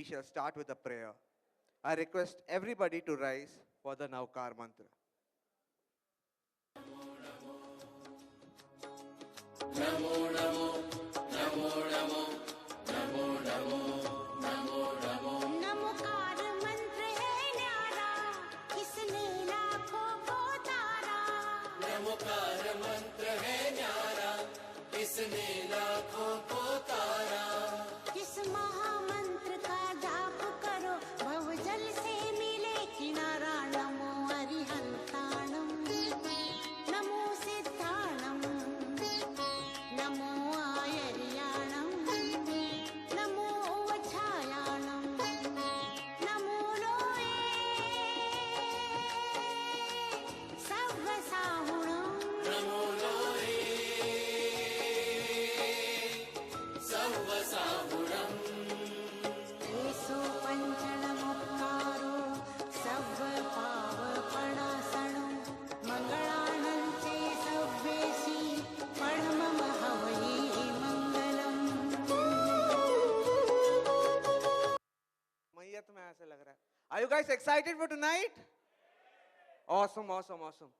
shall start with a prayer. I request everybody to rise for the Navkar mantra. Namokar मंत्र है न्यारा, इसने लाखों को तारा। नमोकार मंत्र है न्यारा, इसने लाखों को तारा। इस महामंत्र का जाप करो, भवजल से मिले किनारा। नमो अरिहंताणं, नमो सिद्धाणं, नमो आयर्याणं, नमो वच्छायाणं, नमो लोये सर्वसाहुणं। नमो लोये सर्वसाहुणम्। एषो पञ्चनमुक्तारो सर्वपावपणासनो, मङ्गलानं चे सव्येषि परमं हवये मङ्गलम्। मैयत में ऐसे लग रहा है. Are you guys excited for tonight? Awesome, awesome, awesome.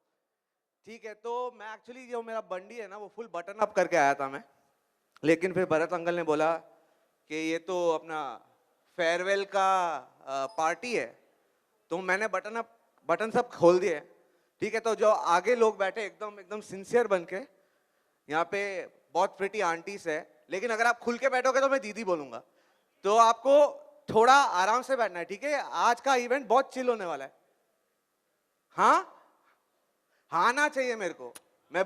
ठीक है, तो मैं एक्चुअली जो मेरा बंडी है ना वो फुल बटन अप करके आया था मैं, लेकिन फिर भरत अंकल ने बोला कि ये तो अपना फेयरवेल का पार्टी है, तो मैंने बटन सब खोल दिए. ठीक है, तो जो आगे लोग बैठे एकदम एकदम सिंसियर बन के, यहाँ पे बहुत प्रिटी आंटीज है, लेकिन अगर आप खुल के बैठोगे तो मैं दीदी बोलूंगा, तो आपको थोड़ा आराम से बैठना है. ठीक है, आज का इवेंट बहुत चिल होने वाला है. हाँ हाँ ना चाहिए मेरे को, मैं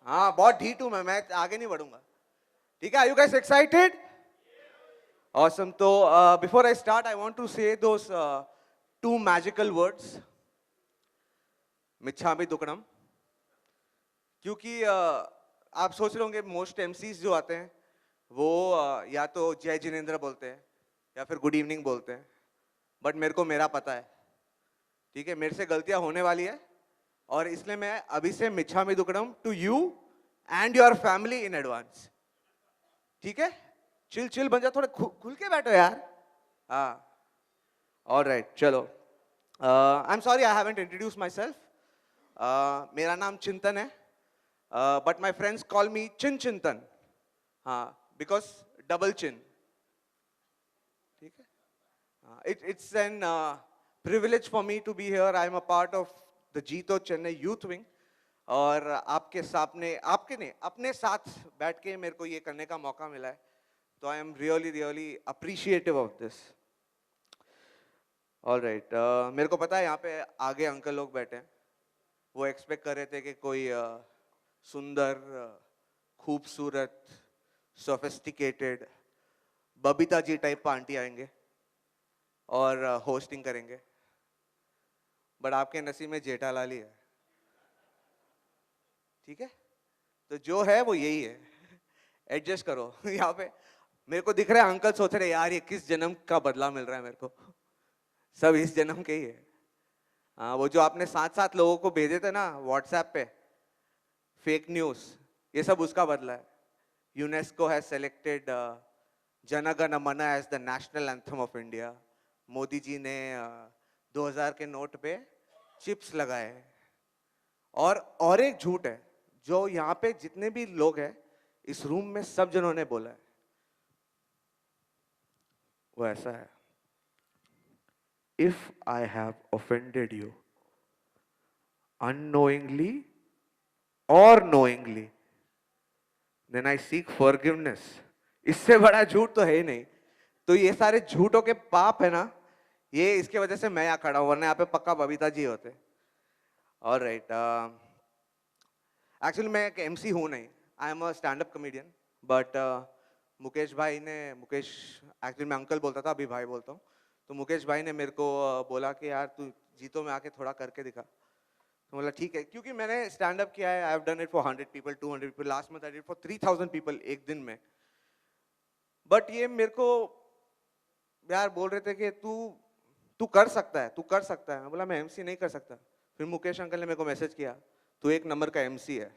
हाँ बहुत ढीठ हूं मैं आगे नहीं बढ़ूंगा. ठीक है, are you guys excited? Awesome. तो before I start I want to say those two magical words, Micchami Dukkadam. क्योंकि आप सोच रहे होंगे मोस्ट एमसीज जो आते हैं वो या तो जय जिनेंद्र बोलते हैं या फिर गुड इवनिंग बोलते हैं, बट मेरे को मेरा पता है. ठीक है, मेरे से गलतियां होने वाली है, और इसलिए मैं अभी से Micchami Dukkadam to you and your family in advance. ठीक है, चिल चिल बन जा, थोड़े खुल के बैठो यार. हाँ, ऑलराइट, चलो. I am sorry I haven't introduce myself. मेरा नाम चिंतन है, but my friends call me Chin Chintan. हाँ, बिकॉज डबल चिन. ठीक है, it's an privilege for me to be here. I am a part of the Jeeto Chennai Youth Wing, और आपके सामने आपके नहीं अपने साथ बैठ के मेरे को ये करने का मौका मिला है, तो I am really really appreciative of this. Alright, मेरे को पता है यहाँ पे आगे अंकल लोग बैठे हैं, वो एक्सपेक्ट कर रहे थे कि कोई सुंदर, खूबसूरत, sophisticated Babita ji type aunty आएंगे और होस्टिंग करेंगे, बट आपके नसीब में जेठालाल ही है. ठीक है, तो जो है वो यही है, एडजस्ट करो. यहाँ पे मेरे को दिख रहा है अंकल सोच रहे यार ये किस जन्म का बदला मिल रहा है मेरे को, सब इस जन्म के ही है. हाँ, वो जो आपने साथ साथ लोगों को भेजे थे ना व्हाट्सएप पे फेक न्यूज, ये सब उसका बदला है. UNESCO has selected Jana Gana Mana as the national anthem of India. Modi ji ने 2000 के नोट पे चिप्स लगाए. और एक झूठ है जो यहाँ पे जितने भी लोग हैं इस रूम में सब जनों ने बोला है, वो ऐसा है: if I have offended you unknowingly or knowingly, then I seek forgiveness. इससे बड़ा झूठ तो है ही नहीं. तो ये सारे झूठों के पाप है ना, ये इसके वजह से मैं यहाँ खड़ा हूं, वरना यहाँ पे पक्का बबीता जी होते. ऑलराइट, एक्चुअली मैं एक एमसी हूँ नहीं, I am a stand up comedian, but Mukesh भाई ने, मुकेश एक्चुअली मैं अंकल बोलता था, अभी भाई बोलता हूँ, तो मुकेश भाई ने मेरे को बोला कि यार तू जीतो में आके थोड़ा करके दिखा. तो बोला ठीक है, क्योंकि मैंने स्टैंड अप किया है, I have done it for 100 people, 200 people, last month I did for 3000 people एक दिन में. बट ये मेरे को यार बोल रहे थे कि तू कर सकता है, तू कर सकता है. मैं बोला मैं एमसी नहीं कर सकता. फिर मुकेश अंकल ने मेरे को मैसेज किया, तू एक नंबर का एमसी है.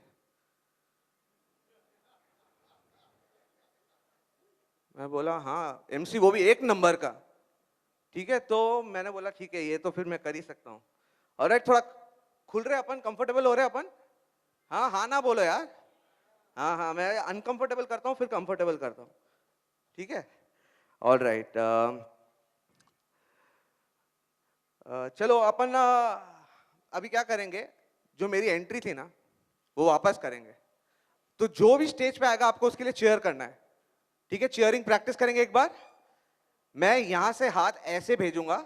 मैं बोला हाँ एमसी, वो भी एक नंबर का. ठीक है, तो मैंने बोला ठीक है, ये तो फिर मैं कर ही सकता हूँ। ऑलराइट, थोड़ा खुल रहे अपन, कंफर्टेबल हो रहे अपन। हाँ हाँ ना बोलो यार। हाँ हाँ, मैं अनकंफर्टेबल करता हूँ फिर कंफर्टेबल करता हूँ, ठीक है। ऑलराइट, चलो अपन अभी क्या करेंगे, जो मेरी एंट्री थी ना वो वापस करेंगे। तो जो भी स्टेज पे आएगा आपको उसके लिए चेयर करना है, ठीक है। चेयरिंग प्रैक्टिस करेंगे एक बार। मैं यहां से हाथ ऐसे भेजूंगा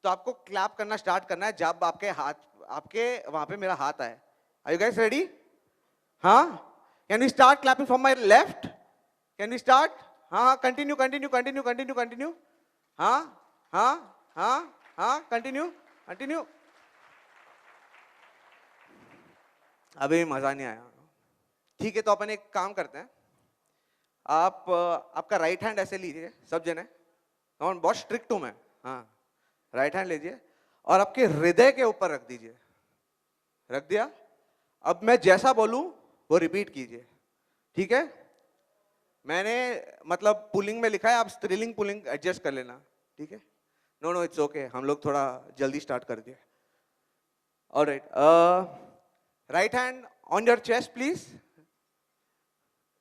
तो आपको क्लैप करना स्टार्ट करना है जब आपके हाथ, आपके वहां पे मेरा हाथ आए। Are you guys ready? हाँ, can we start clapping from my left? Can we start? हाँ हाँ, continue continue continue continue continue. हाँ हाँ हाँ हाँ, कंटिन्यू कंटिन्यू। अभी मजा नहीं आया, ठीक है। तो अपन एक काम करते हैं, आप आपका राइट हैंड ऐसे लीजिए सब जने, और बहुत स्ट्रिक्ट हूं मैं। हाँ, राइट हैंड लीजिए और आपके हृदय के ऊपर रख दीजिए। रख दिया? अब मैं जैसा बोलूं वो रिपीट कीजिए, ठीक है। मैंने मतलब पुलिंग में लिखा है, आप स्त्रीलिंग पुलिंग एडजस्ट कर लेना, ठीक है। नो नो, इट्स ओके, हम लोग थोड़ा जल्दी स्टार्ट कर दिए। Alright, right hand on your chest please.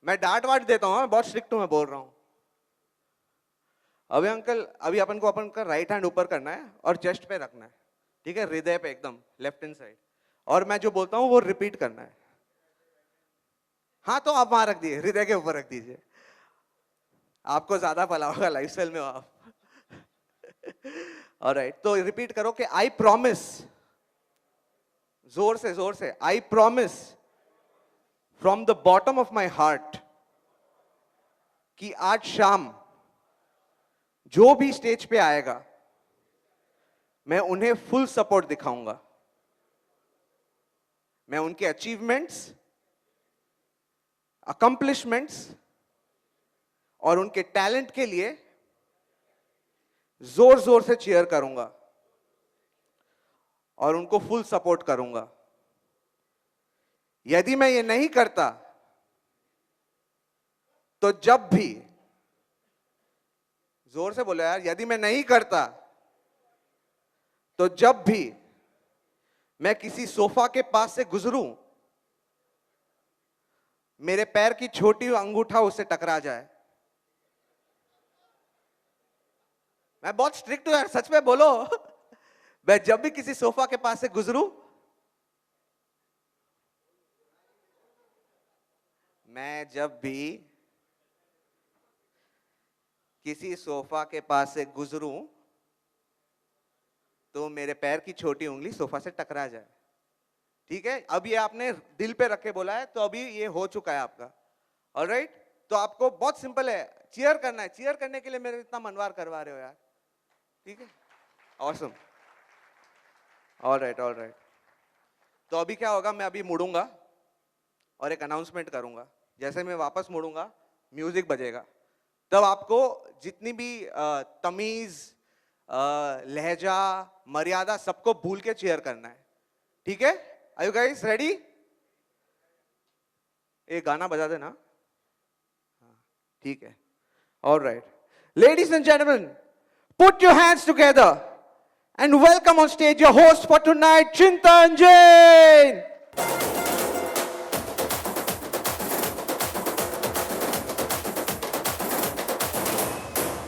मैं डांट वाट देता हूँ, बहुत स्ट्रिक्ट हूं, मैं बोल रहा हूं। अभी अंकल, अभी अपन को अपन का राइट हैंड ऊपर करना है और चेस्ट पे रखना है, ठीक है, हृदय पे एकदम लेफ्ट हैंड साइड। और मैं जो बोलता हूँ वो रिपीट करना है। हाँ, तो आप वहां रख दिए, हृदय के ऊपर रख दीजिए। आपको ज्यादा पला होगा, लाइफस्टाइल में हो आप। ऑलराइट, तो रिपीट करो कि आई प्रॉमिस, जोर से, I promise from the bottom of my heart कि आज शाम जो भी स्टेज पे आएगा मैं उन्हें फुल सपोर्ट दिखाऊंगा। मैं उनके अचीवमेंट्स, अकम्पलिशमेंट्स और उनके टैलेंट के लिए जोर जोर से चीयर करूंगा और उनको फुल सपोर्ट करूंगा। यदि मैं ये नहीं करता तो जब भी, जोर से बोलो यार, यदि मैं नहीं करता तो जब भी मैं किसी सोफा के पास से गुजरूं मेरे पैर की छोटी अंगूठा उससे टकरा जाए। मैं बहुत स्ट्रिक्ट हूं यार, सच में बोलो। मैं जब भी किसी सोफा के पास से गुजरूं, मैं जब भी किसी सोफा के पास से गुजरूं तो मेरे पैर की छोटी उंगली सोफा से टकरा जाए, ठीक है। अब ये आपने दिल पे रख के बोला है, तो अभी ये हो चुका है आपका। ऑलराइट, तो आपको बहुत सिंपल है, चीयर करना है। चीयर करने के लिए मेरे इतना मनवार करवा रहे हो यार, ठीक है। Awesome, alright alright. तो अभी क्या होगा, मैं अभी मुड़ूंगा और एक अनाउंसमेंट करूंगा। जैसे मैं वापस मुड़ूंगा म्यूजिक बजेगा, तब आपको जितनी भी तमीज, लहजा, मर्यादा सबको भूल के चीयर करना है, ठीक है। Are you guys ready? एक गाना बजा देना, ठीक है। Alright, ladies and gentleman, put your hands together and welcome on stage your host for tonight, Chintan Jain.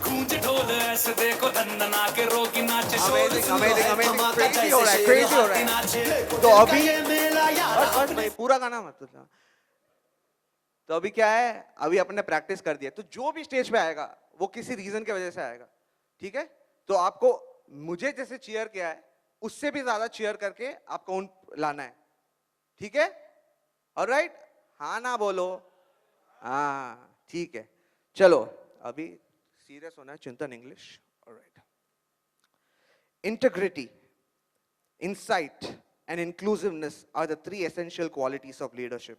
गूंज ढोल ऐसे देखो धंधना के रोगी नाचे शोर Amazing, सुनो amazing, है amazing. धमाका Crazy हो रहा है, जैसे crazy हो रहा शेर है। नाचे तो अभी ये मेला यार बस भाई, पूरा गाना मत सुना। तो अभी क्या है, अभी अपने प्रैक्टिस कर दिया, तो जो भी स्टेज पे आएगा वो किसी रीजन की वजह से आएगा, ठीक है। तो आपको मुझे जैसे चीयर किया है उससे भी ज्यादा चीयर करके आपको उन लाना है, ठीक है। ऑलराइट, हाँ ना बोलो। हाँ, ठीक है। चलो अभी सीरियस होना है, चिंतन English. Alright, integrity, insight and inclusiveness are the three essential qualities of leadership.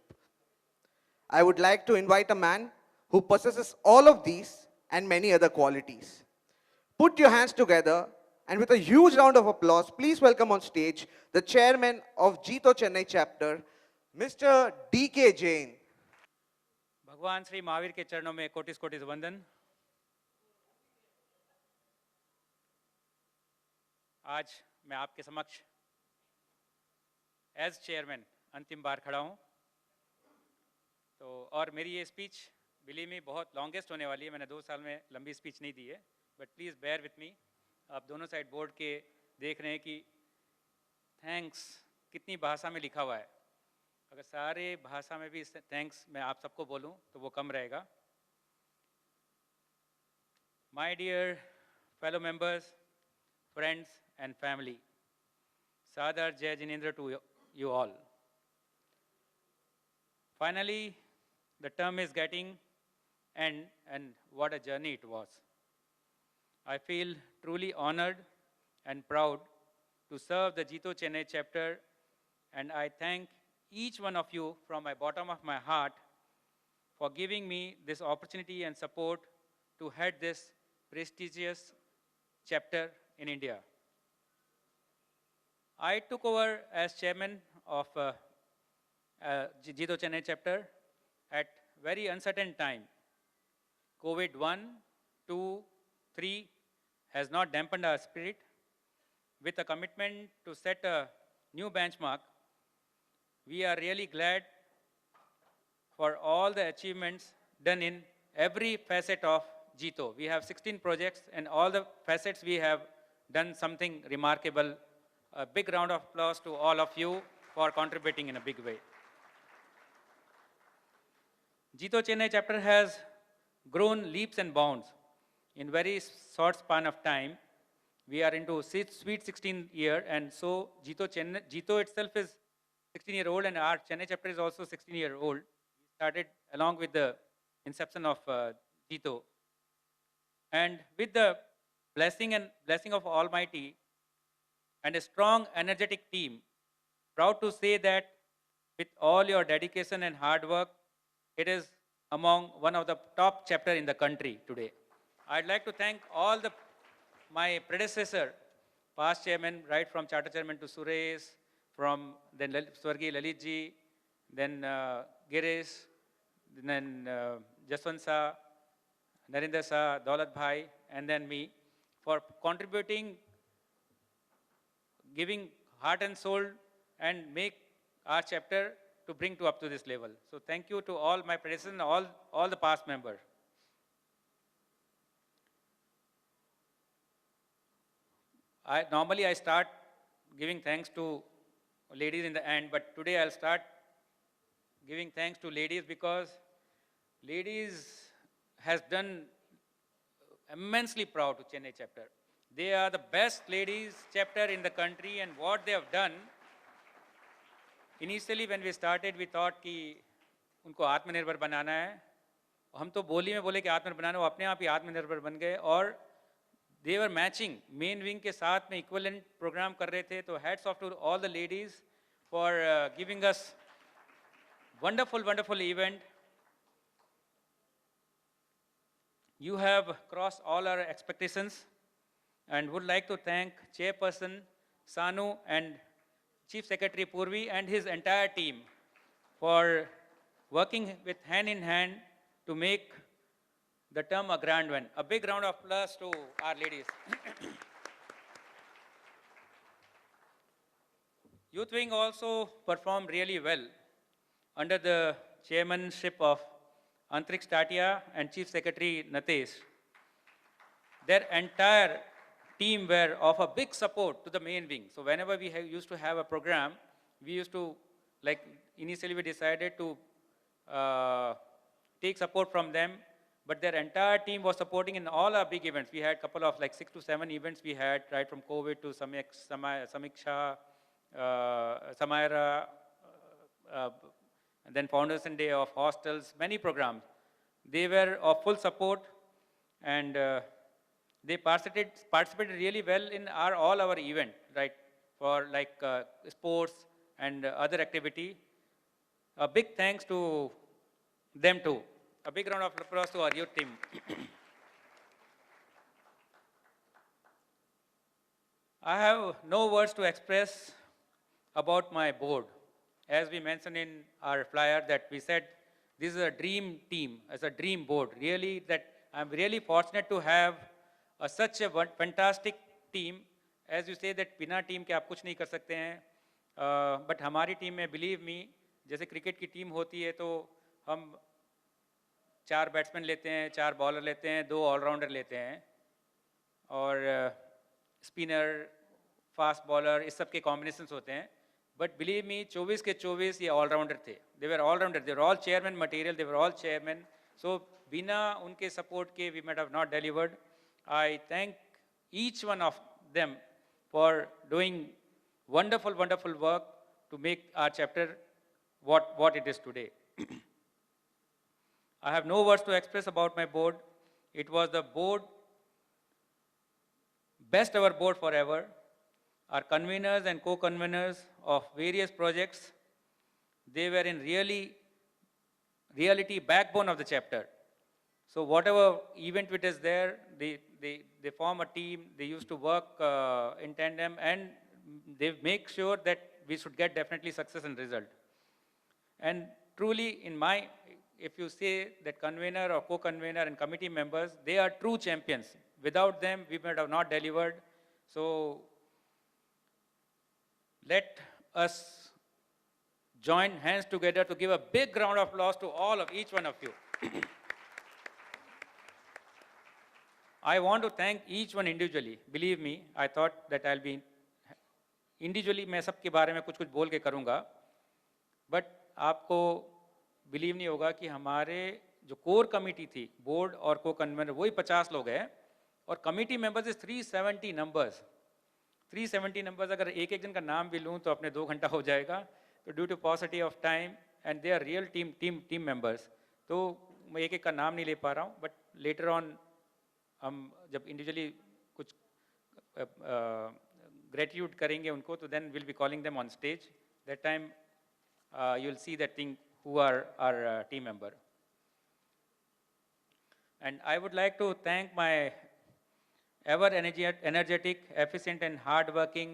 I would like to invite a man who possesses all of these and many other qualities. Put your hands together and with a huge round of applause, please welcome on stage the chairman of Jito Chennai chapter, Mr. D.K. Jain. भगवान श्री महावीर के चरणों में Cortés Cortés वंदन। आज मैं आपके समक्ष as chairman अंतिम बार खड़ा हूँ। तो और मेरी ये स्पीच बिलीव में बहुत लॉन्गेस्ट होने वाली है। मैंने 2 साल में लंबी स्पीच नहीं दी है, but please bear with me. आप दोनों साइड बोर्ड के देख रहे हैं कि थैंक्स कितनी भाषा में लिखा हुआ है। अगर सारे भाषा में भी थैंक्स मैं आप सबको बोलूं तो वो कम रहेगा। My dear fellow members, friends and family, सादर Jai Jinendra to you all. Finally, the term is getting end, and what a journey it was. I feel truly honored and proud to serve the Jito Chennai chapter, and I thank each one of you from my bottom of my heart for giving me this opportunity and support to head this prestigious chapter in India. I took over as chairman of Jito Chennai chapter at very uncertain time. COVID 1, 2, 3 has not dampened our spirit. With a commitment to set a new benchmark, we are really glad for all the achievements done in every facet of Jito. We have 16 projects, and all the facets we have done something remarkable. A big round of applause to all of you for contributing in a big way. Jito Chennai chapter has grown leaps and bounds in very short span of time. We are into sweet 16th year, and so Jito itself is 16-year-old, and our Chennai chapter is also 16-year-old. We started along with the inception of Jito, and with the blessing of Almighty and a strong, energetic team, proud to say that with all your dedication and hard work, it is among one of the top chapter in the country today. I'd like to thank all my predecessor, past chairman, right from charter chairman to Suresh, from then Swargi Lalitji, then Girish, then Jaswant Sa, Narinder Sa, Daulat Bhai, and then me, for contributing, giving heart and soul, and make our chapter to bring to up to this level. So thank you to all my predecessors and all the past members. Normally I start giving thanks to ladies in the end, but today I'll start giving thanks to ladies, because ladies has done immensely proud to Chennai chapter. They are the best ladies chapter in the country, and what they have done. Initially when we started, we thought कि उनको आत्मनिर्भर बनाना है। हम तो बोली में बोले कि आत्मनिर्भर बनाना, वो अपने आप ही आत्मनिर्भर बन गए, और they were matching main wing के साथ में इक्विवेलेंट प्रोग्राम कर रहे थे। तो hats off to all the ladies for giving us wonderful event. You have crossed all our expectations, and would like to thank Chairperson Sanu and Chief Secretary Purvi and his entire team for working with hand in hand to make the term a grand one. A big round of applause to our ladies. Youth Wing also performed really well under the chairmanship of Antriksh Tatia and Chief Secretary Natesh. Their entire team were of a big support to the main wing. So whenever we used to have a program, we used to, like initially we decided to take support from them, but their entire team was supporting in all our big events. We had a couple of like 6 to 7 events we had, right from COVID to Samiksha, Samaira, and then Foundation Day of hostels, many programs. They were of full support, and they participated really well in all our event, right, for like sports and other activity. A big thanks to them too. A big round of applause to our youth team. I have no words to express about my board. As we mentioned in our flyer, that we said this is a dream team, as a dream board. Really, that I'm really fortunate to have such a fantastic team, as you say that बिना team के आप कुछ नहीं कर सकते हैं, but हमारी team में बिलीव मी, जैसे क्रिकेट की टीम होती है तो हम 4 बैट्समैन लेते हैं, 4 बॉलर लेते हैं, 2 ऑलराउंडर लेते हैं और स्पिनर, फास्ट बॉलर, इस सब के कॉम्बिनेशंस होते हैं. बट बिलीव मी, 24 के 24 ये ऑलराउंडर थे. They were allrounder, they were all chairman material, they were all chairman. So बिना उनके सपोर्ट के we might have not delivered. I thank each one of them for doing wonderful, wonderful work to make our chapter what it is today. I have no words to express about my board. It was the board, best ever board forever. Our conveners and co-conveners of various projects, they were in reality backbone of the chapter. So whatever event it is there, they form a team, they used to work in tandem, and they make sure that we should get definitely success and result. And truly, if you say that convener or co-convener and committee members, they are true champions. Without them, we might have not delivered. So let us join hands together to give a big round of applause to each one of you. I want to thank each one individually. Believe me, I thought that I'll be individually, मैं सबके बारे में कुछ बोल के करूँगा, but आपको believe नहीं होगा कि हमारे जो कोर कमिटी थी, बोर्ड और को कन्वेनर, वही 50 लोग हैं, और committee members is 370 numbers. 370 numbers, अगर एक एक जन का नाम भी लूँ तो अपने 2 घंटा हो जाएगा. तो due to paucity of time and they are real team members, तो मैं एक एक का नाम नहीं ले पा रहा हूँ. बट लेटर ऑन हम जब इंडिविजुअली कुछ ग्रेटिट्यूड करेंगे उनको, तो then will be calling them on stage. That time you will see that thing who are our team member. And I would like to thank my ever energetic, efficient and hard-working.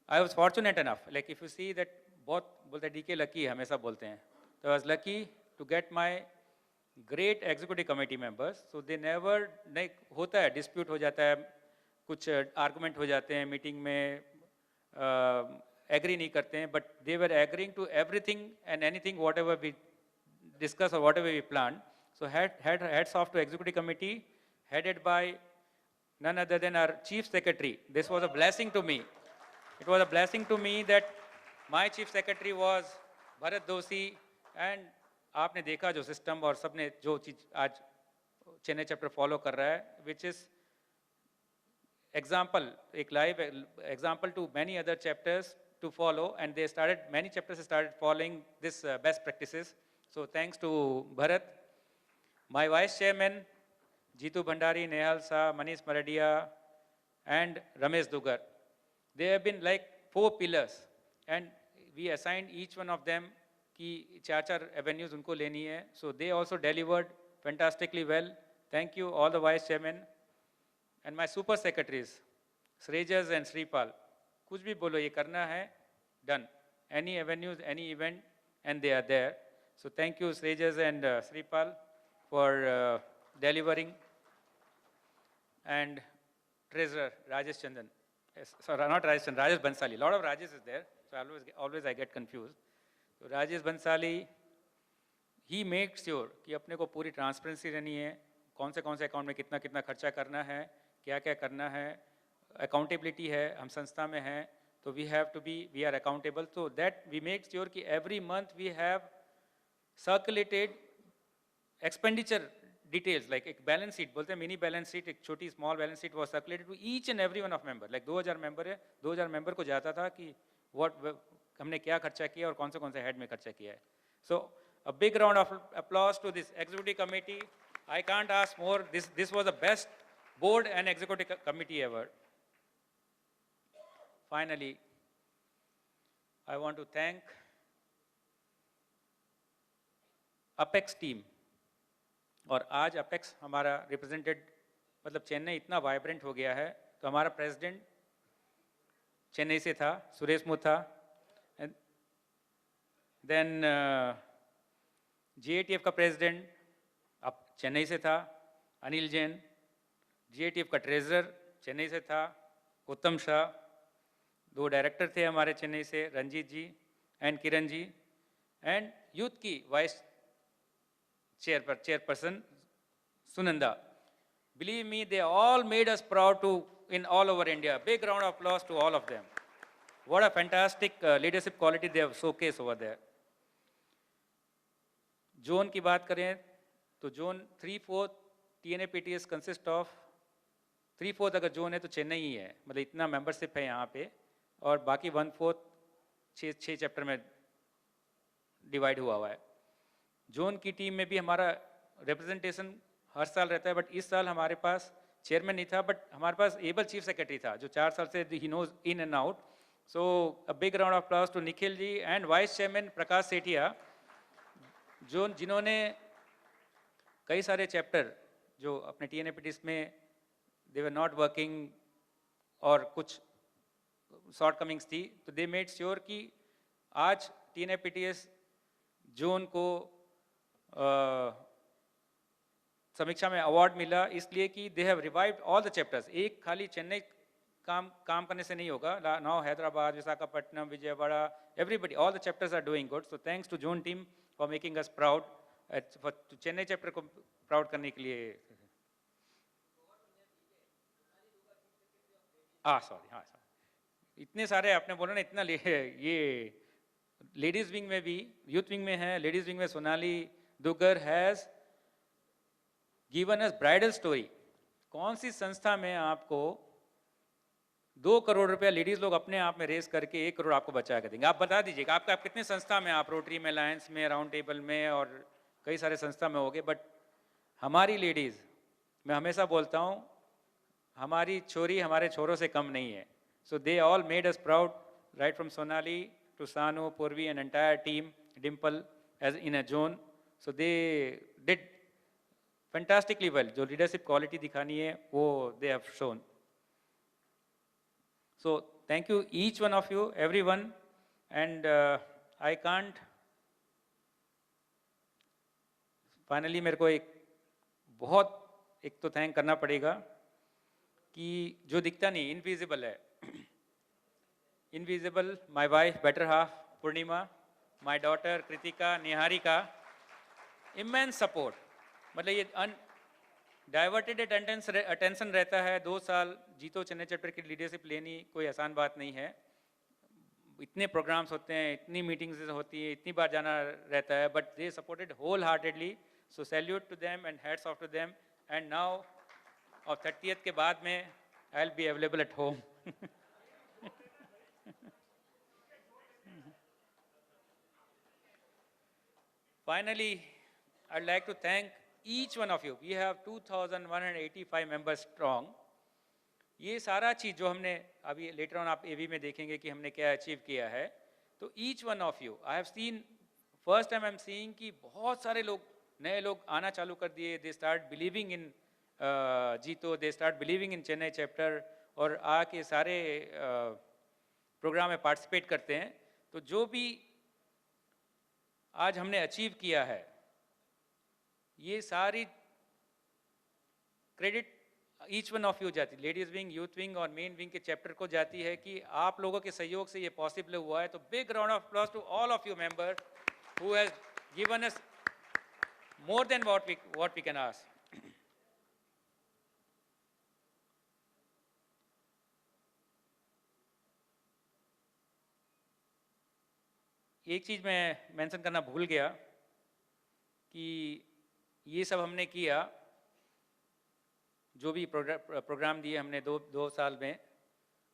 I was fortunate enough, like if you see that, बहुत बोलते DK lucky हमेशा बोलते हैं, so I was lucky to get my great executive committee members. So they never, like होता है dispute हो जाता है, कुछ argument हो जाते हैं meeting में, agree नहीं करते हैं, but they were agreeing to everything and anything whatever we discuss or whatever we plan. So hats off to executive committee headed by none other than our chief secretary. This was a blessing to me. It was a blessing to me that my chief secretary was Bharat Doshi, and आपने देखा जो system और सबने जो चीज आज Chennai chapter follow कर रहा है, which is example, एक live example to many other chapters to follow, and many chapters started following this best practices. So thanks to Bharat, my vice chairman, Jitu Bhandari, Nehal Shah, Manish Maradia, and Ramesh Dugar. They have been like 4 pillars, and we assigned each one of them कि 4 avenues उनको लेनी है. So they also delivered fantastically well. Thank you all the vice chairmen and my super secretaries, Srejas and Sripal. कुछ भी बोलो, ये करना है, done. Any avenues, any event, and they are there. So thank you Srejas and Sripal for delivering. And treasurer Rajesh Chandan, sorry, not Rajesh Chandan, Rajesh Bansali. A lot of Rajesh is there, so always I get confused. So Rajesh Bansali, he makes sure कि अपने को पूरी transparency रहनी है, कौन से account में कितना कितना खर्चा करना है, क्या क्या करना है, अकाउंटेबिलिटी है, हम संस्था में हैं, तो we are accountable, so that we make sure कि every month we have circulated expenditure details, like एक balance sheet, बोलते हैं mini balance sheet, एक छोटी small balance sheet was circulated to each and every one of member, like 2000 member है, 2000 member को जाता था कि हमने क्या खर्चा किया और कौन से head में खर्चा किया है. So a big round of applause to this executive committee. I can't ask more. This was the best board and executive committee ever. Finally, I want to thank Apex team. और आज Apex हमारा represented, मतलब चेन्नई इतना vibrant हो गया है, तो हमारा president चेन्नई से था, Suresh Mutha, and then GATF का president अब चेन्नई से था, अनिल जैन, GATF का treasurer चेन्नई से था, उत्तम शाह, दो डायरेक्टर थे हमारे चेन्नई से, Ranjit ji and Kiran ji, and youth की vice chairperson Sunanda. Believe me, they all made us proud to in all over India. Big round of applause to all of them. What a fantastic leadership quality they have showcased over there. Zone की बात करें तो zone 3/4 TNA PTS consist of 3/4 अगर zone है तो चेन्नई ही है, मतलब इतना मेंबरशिप है यहाँ पे, और बाकी 1/4 छः चैप्टर में डिवाइड हुआ है। जोन की टीम में भी हमारा रिप्रेजेंटेशन हर साल रहता है, बट इस साल हमारे पास चेयरमैन नहीं था, बट हमारे पास एबल चीफ सेक्रेटरी था जो 4 साल से ही knows in and out. So a big round of applause to Nikhil ji and vice chairman Prakash Sethia, जो जिन्होंने कई सारे चैप्टर जो अपने TNA PTS में दे वर नॉट वर्किंग और कुछ शॉर्ट कमिंग्स थी, तो दे मेड श्योर कि आज TNA PTS जोन को समीक्षा में अवार्ड मिला, इसलिए कि they have revived all the chapters. एक खाली चेन्नई काम करने से नहीं होगा, now Hyderabad, Visakhapatnam, Vijayawada, everybody, all the chapters are doing good. So thanks to zone team for making us proud, Chennai chapter को प्राउड करने के लिए। सॉरी, इतने सारे आपने बोला ना, इतना ये लेडीज विंग में भी, यूथ विंग में है, लेडीज विंग में Sonali Dugar has given us bridal story. कौन सी संस्था में आपको 2 करोड़ रुपया लेडीज लोग अपने आप में रेस करके 1 करोड़ आपको बचा के देंगे? आप बता दीजिएगा, आप कितने संस्था में, आप रोटरी में, अलायंस में, राउंड टेबल में और कई सारे संस्था में होगे, बट हमारी लेडीज, मैं हमेशा बोलता हूँ, हमारी छोरी हमारे छोरों से कम नहीं है। So they all made us proud, right from Sonali to Sanu, Purvi, and entire team, Dimple, as in a zone. So they did fantastically well. जो leadership quality दिखानी है वो they have shown. So thank you each one of you, everyone, and I can't. Finally मेरे को एक तो thank करना पड़ेगा कि जो दिखता नहीं, इनविजिबल है, invisible, my wife, better half, Purnima, my daughter, Kritika, Niharika, immense support. मतलब ये डाइवर्टेड अटेंशन रहता है। 2 साल जीतो चेन्नई चैप्टर की लीडरशिप लेनी कोई आसान बात नहीं है। इतने प्रोग्राम्स होते हैं, इतनी मीटिंग्स होती है, इतनी बार जाना रहता है, but they supported wholeheartedly. So salute to them and hats off to them. And now और 30th के बाद में I will be available at home. Finally, I'd like to thank each one of you. We have 2,185 members strong. ये सारा चीज़ जो हमने अभी later on आप AV में देखेंगे कि हमने क्या अचीव किया है, तो each one of you, I have seen, first time I'm seeing कि बहुत सारे लोग, नए लोग आना चालू कर दिए, they start believing in जीतो, they start believing in Chennai chapter, और आके सारे प्रोग्राम में पार्टिसिपेट करते हैं। तो जो भी आज हमने अचीव किया है, ये सारी credit each one of you जाती है, लेडीज विंग, यूथ विंग और मेन विंग के चैप्टर को जाती है कि आप लोगों के सहयोग से ये पॉसिबल हुआ है। तो big round of applause to all of you member who has given us more than what we can ask. एक चीज़ मैं मेंशन करना भूल गया कि ये सब हमने किया, जो भी प्रोग्राम दिए हमने दो साल में,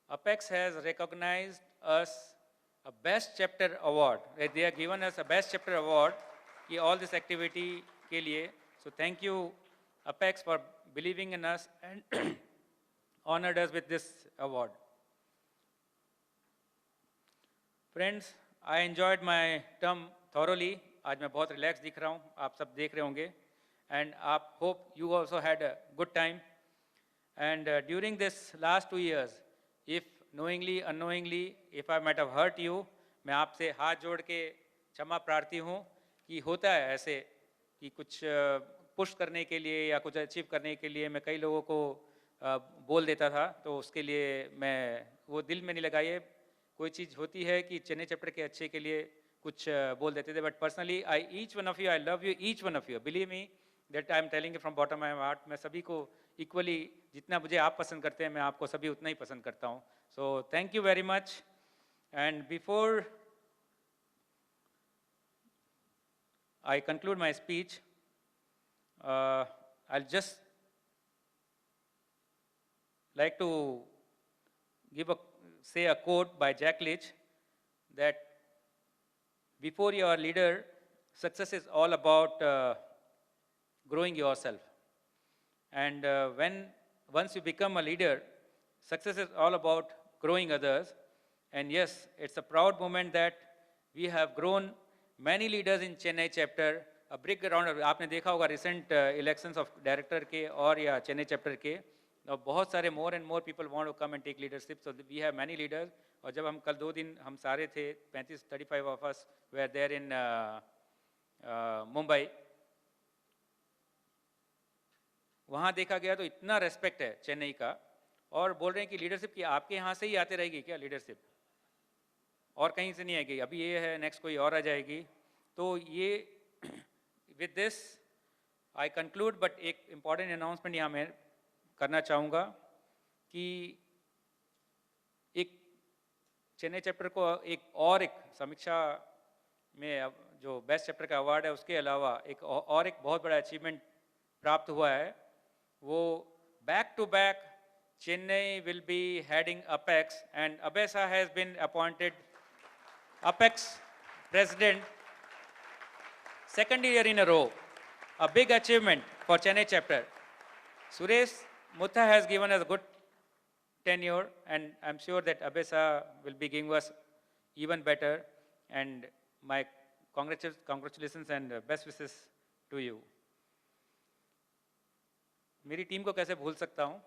Apex has recognised us a best chapter award, they are given us a best chapter award कि ऑल दिस एक्टिविटी के लिए। So thank you Apex for believing in us and honoured us with this award. Friends, I enjoyed my term thoroughly. आज मैं बहुत relax दिख रहा हूँ, आप सब देख रहे होंगे, and आप hope you also had a good time. And during this last 2 years, if knowingly, unknowingly, if I might have hurt you, मैं आपसे हाथ जोड़ के क्षमा प्रार्थी हूँ कि होता है ऐसे कि कुछ पुश करने के लिए या कुछ अचीव करने के लिए मैं कई लोगों को बोल देता था, तो उसके लिए मैं वो दिल में नहीं लगाई है। कोई चीज़ होती है कि चेन्नई चैप्टर के अच्छे के लिए कुछ बोल देते थे, but personally I each one of you, I love you each one of you, believe me that I am telling from bottom my heart. मैं सभी को इक्वली, जितना मुझे आप पसंद करते हैं मैं आपको सभी उतना ही पसंद करता हूँ। सो thank you very much. And before I conclude my speech, I'll just like to say a quote by Jack Leach, that before you are a leader, success is all about growing yourself. And once you become a leader, success is all about growing others. And yes, it's a proud moment that we have grown many leaders in Chennai chapter. A big round of, आपने देखा होगा recent elections of director के और या Chennai chapter के, और बहुत सारे more and more people want to come and take leadership. So we have many leaders. और जब हम कल 2 दिन हम सारे थे, 35 of us were there in Mumbai. वहाँ देखा गया तो इतना रेस्पेक्ट है चेन्नई का, और बोल रहे हैं कि लीडरशिप की आपके यहाँ से ही आते रहेगी क्या लीडरशिप, और कहीं से नहीं आएगी, अभी ये है नेक्स्ट कोई और आ जाएगी। तो ये with this I conclude, but एक इम्पॉर्टेंट अनाउंसमेंट यहाँ मैं करना चाहूँगा कि एक चेन्नई चैप्टर को एक समीक्षा में जो बेस्ट चैप्टर का अवार्ड है उसके अलावा एक बहुत बड़ा अचीवमेंट प्राप्त हुआ है। वो back to back Chennai will be heading Apex, and Abesa has been appointed Apex president second year in a row. A big achievement for Chennai chapter. Suresh Mutta has given us a good tenure, and I'm sure that Abesa will be giving us even better. And my congratulations and best wishes to you. मेरी team को कैसे भूल सकता हूँ।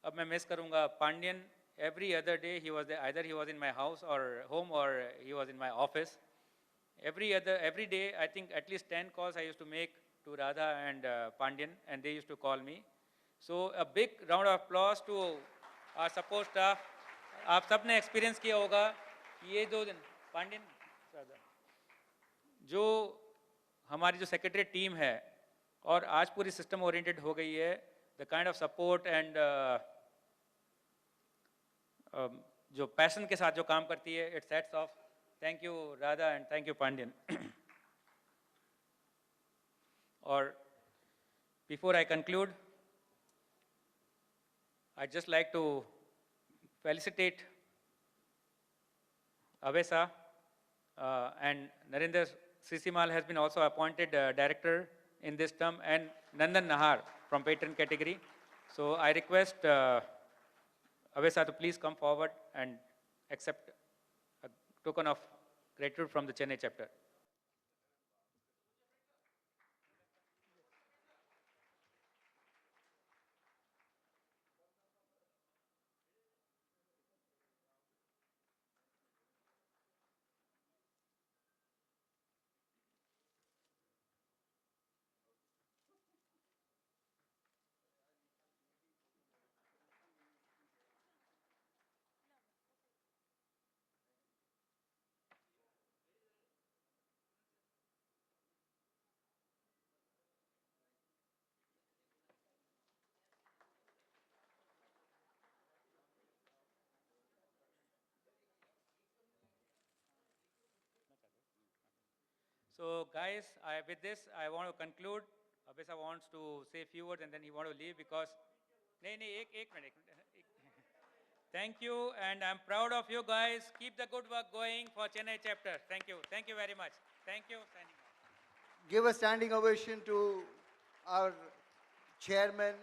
अब मैं miss करूँगा Pandyan. Every other day he was there, either he was in my house or home or he was in my office. Every day I think at least 10 calls I used to make to Radha and Pandyan, and they used to call me. So a big round of applause to our support staff. आप सब ने experience किया होगा कि ये 2 दिन पांड्यन जो हमारी जो सेक्रेटरी टीम है और आज पूरी सिस्टम ओरिएंटेड हो गई है, the kind of support and जो पैशन के साथ जो काम करती है, it's heads off. Thank you Radha and thank you Pandian. और before I conclude, I just like to felicitate Avesa, and Narendra Sisimal has been also appointed director in this term, and Nandan Nahar from patron category. So I request Avesa to please come forward and accept a token of gratitude from the Chennai chapter. So guys, with this, I want to conclude. Abesa wants to say a few words and then he wants to leave because... एक minute. Thank you, and I'm proud of you guys. Keep the good work going for Chennai chapter. Thank you. Thank you very much. Thank you. Give a standing ovation to our chairman,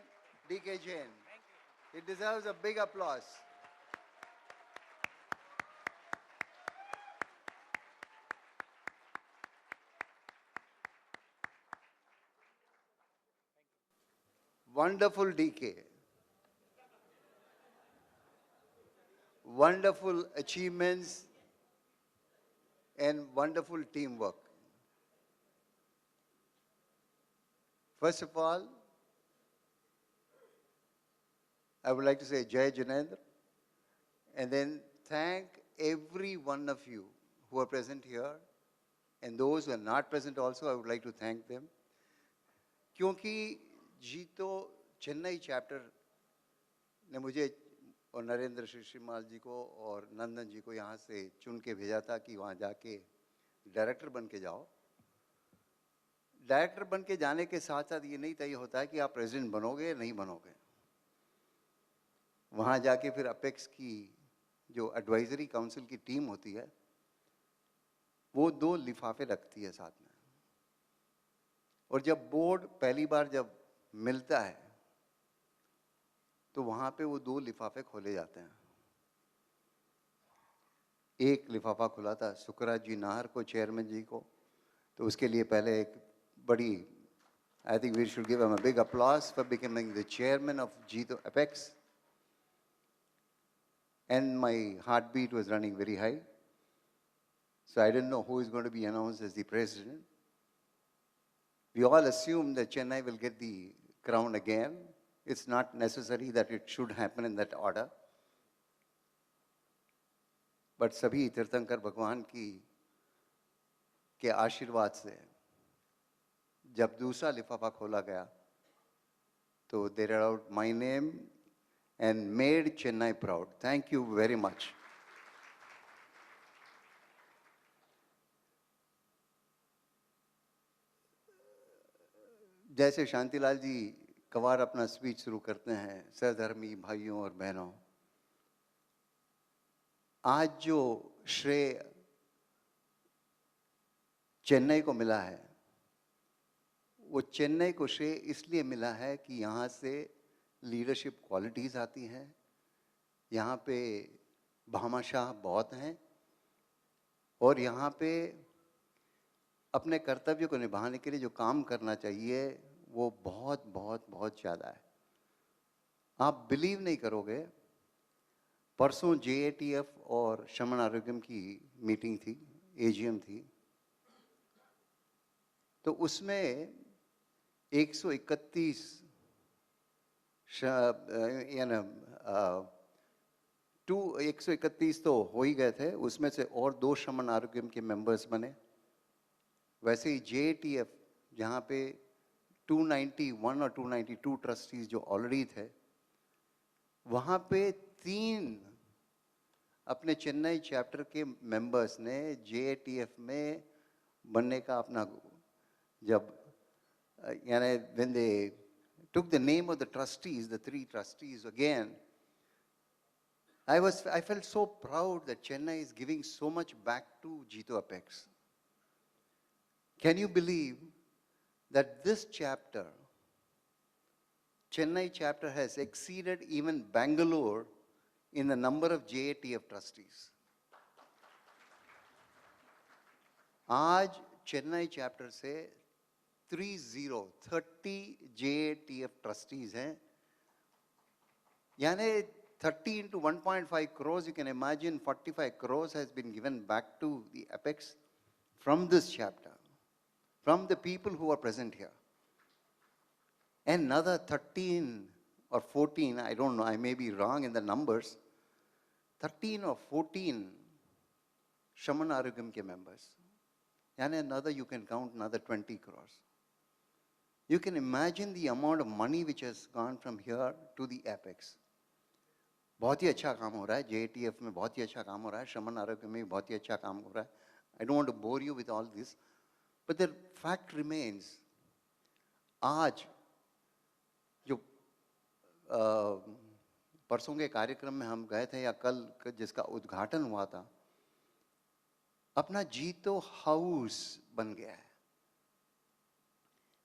D.K. Jain. Thank you. He deserves a big applause. Wonderful DK. Wonderful achievements and wonderful teamwork. First of all, I would like to say Jai Jinendra, and then thank every one of you who are present here, and those who are not present also, I would like to thank them. क्योंकि जीतो Chennai chapter ने मुझे और नरेंद्र श्रीमाल जी को और नंदन जी को यहाँ से चुन के भेजा था कि वहाँ जाके डायरेक्टर बन के जाओ। डायरेक्टर बन के जाने के साथ साथ ये नहीं तय होता है कि आप प्रेसिडेंट बनोगे या नहीं बनोगे। वहाँ जाके फिर अपेक्स की जो एडवाइजरी काउंसिल की टीम होती है वो 2 लिफाफे रखती है साथ में, और जब बोर्ड पहली बार जब मिलता है तो वहाँ पे वो 2 लिफाफे खोले जाते हैं। एक लिफाफा खुला था सुकराज जी नाहर को, चेयरमैन जी को, तो उसके लिए पहले एक बड़ी, I think we should give him a big applause for becoming the chairman of JITO Apex, and my heartbeat was running very high, so I didn't know who is going to be announced as the president. We all assume that Chennai will get the crown again. It's not necessary that it should happen in that order. But सभी तीर्थंकर भगवान की के आशीर्वाद से जब दूसरा लिफाफा खोला गया तो they read out my name and made Chennai proud. Thank you very much. जैसे शांतिलाल जी कवार अपना स्पीच शुरू करते हैं, सहधर्मी भाइयों और बहनों, आज जो श्रेय चेन्नई को मिला है वो चेन्नई को श्रेय इसलिए मिला है कि यहाँ से लीडरशिप क्वालिटीज़ आती हैं, यहाँ पे भामाशाह बहुत हैं, और यहाँ पे अपने कर्तव्य को निभाने के लिए जो काम करना चाहिए वो बहुत बहुत बहुत ज़्यादा है। आप बिलीव नहीं करोगे, परसों JATF और शमन आरोग्यम की मीटिंग थी, AGM थी, तो उसमें 131 131 तो हो ही गए थे, उसमें से और 2 शमन आरोग्यम के मेंबर्स बने। वैसे ही JATF जहाँ पे 291 और 292 ट्रस्टीज जो ऑलरेडी थे, वहाँ पे 3 अपने चेन्नई चैप्टर के मेंबर्स ने JATF में बनने का अपना, जब यानी when they took the name of the trustees, the 3 trustees again, I felt so proud that Chennai is giving so much back to Jeeto Apex. Can you believe that this chapter, Chennai chapter, has exceeded even Bangalore in the number of JATF trustees? आज Chennai chapter से 30 JATF trustees हैं, यानी 30 into 1.5 crores, you can imagine 45 crores has been given back to the Apex from this chapter, from the people who are present here. And another 13 or 14, I don't know, I may be wrong in the numbers, 13 or 14 Shaman Arugam ke members. And another, you can count another 20 crores. You can imagine the amount of money which has gone from here to the Apex. बहुत ही अच्छा काम हो रहा है, JATF में बहुत ही अच्छा काम हो रहा है, शमन आरोग्य में बहुत ही अच्छा काम हो रहा है. I don't want to bore you with all this, but the fact remains, आज जो परसों के कार्यक्रम में हम गए थे या कल जिसका उद्घाटन हुआ था, अपना जीतो हाउस बन गया है.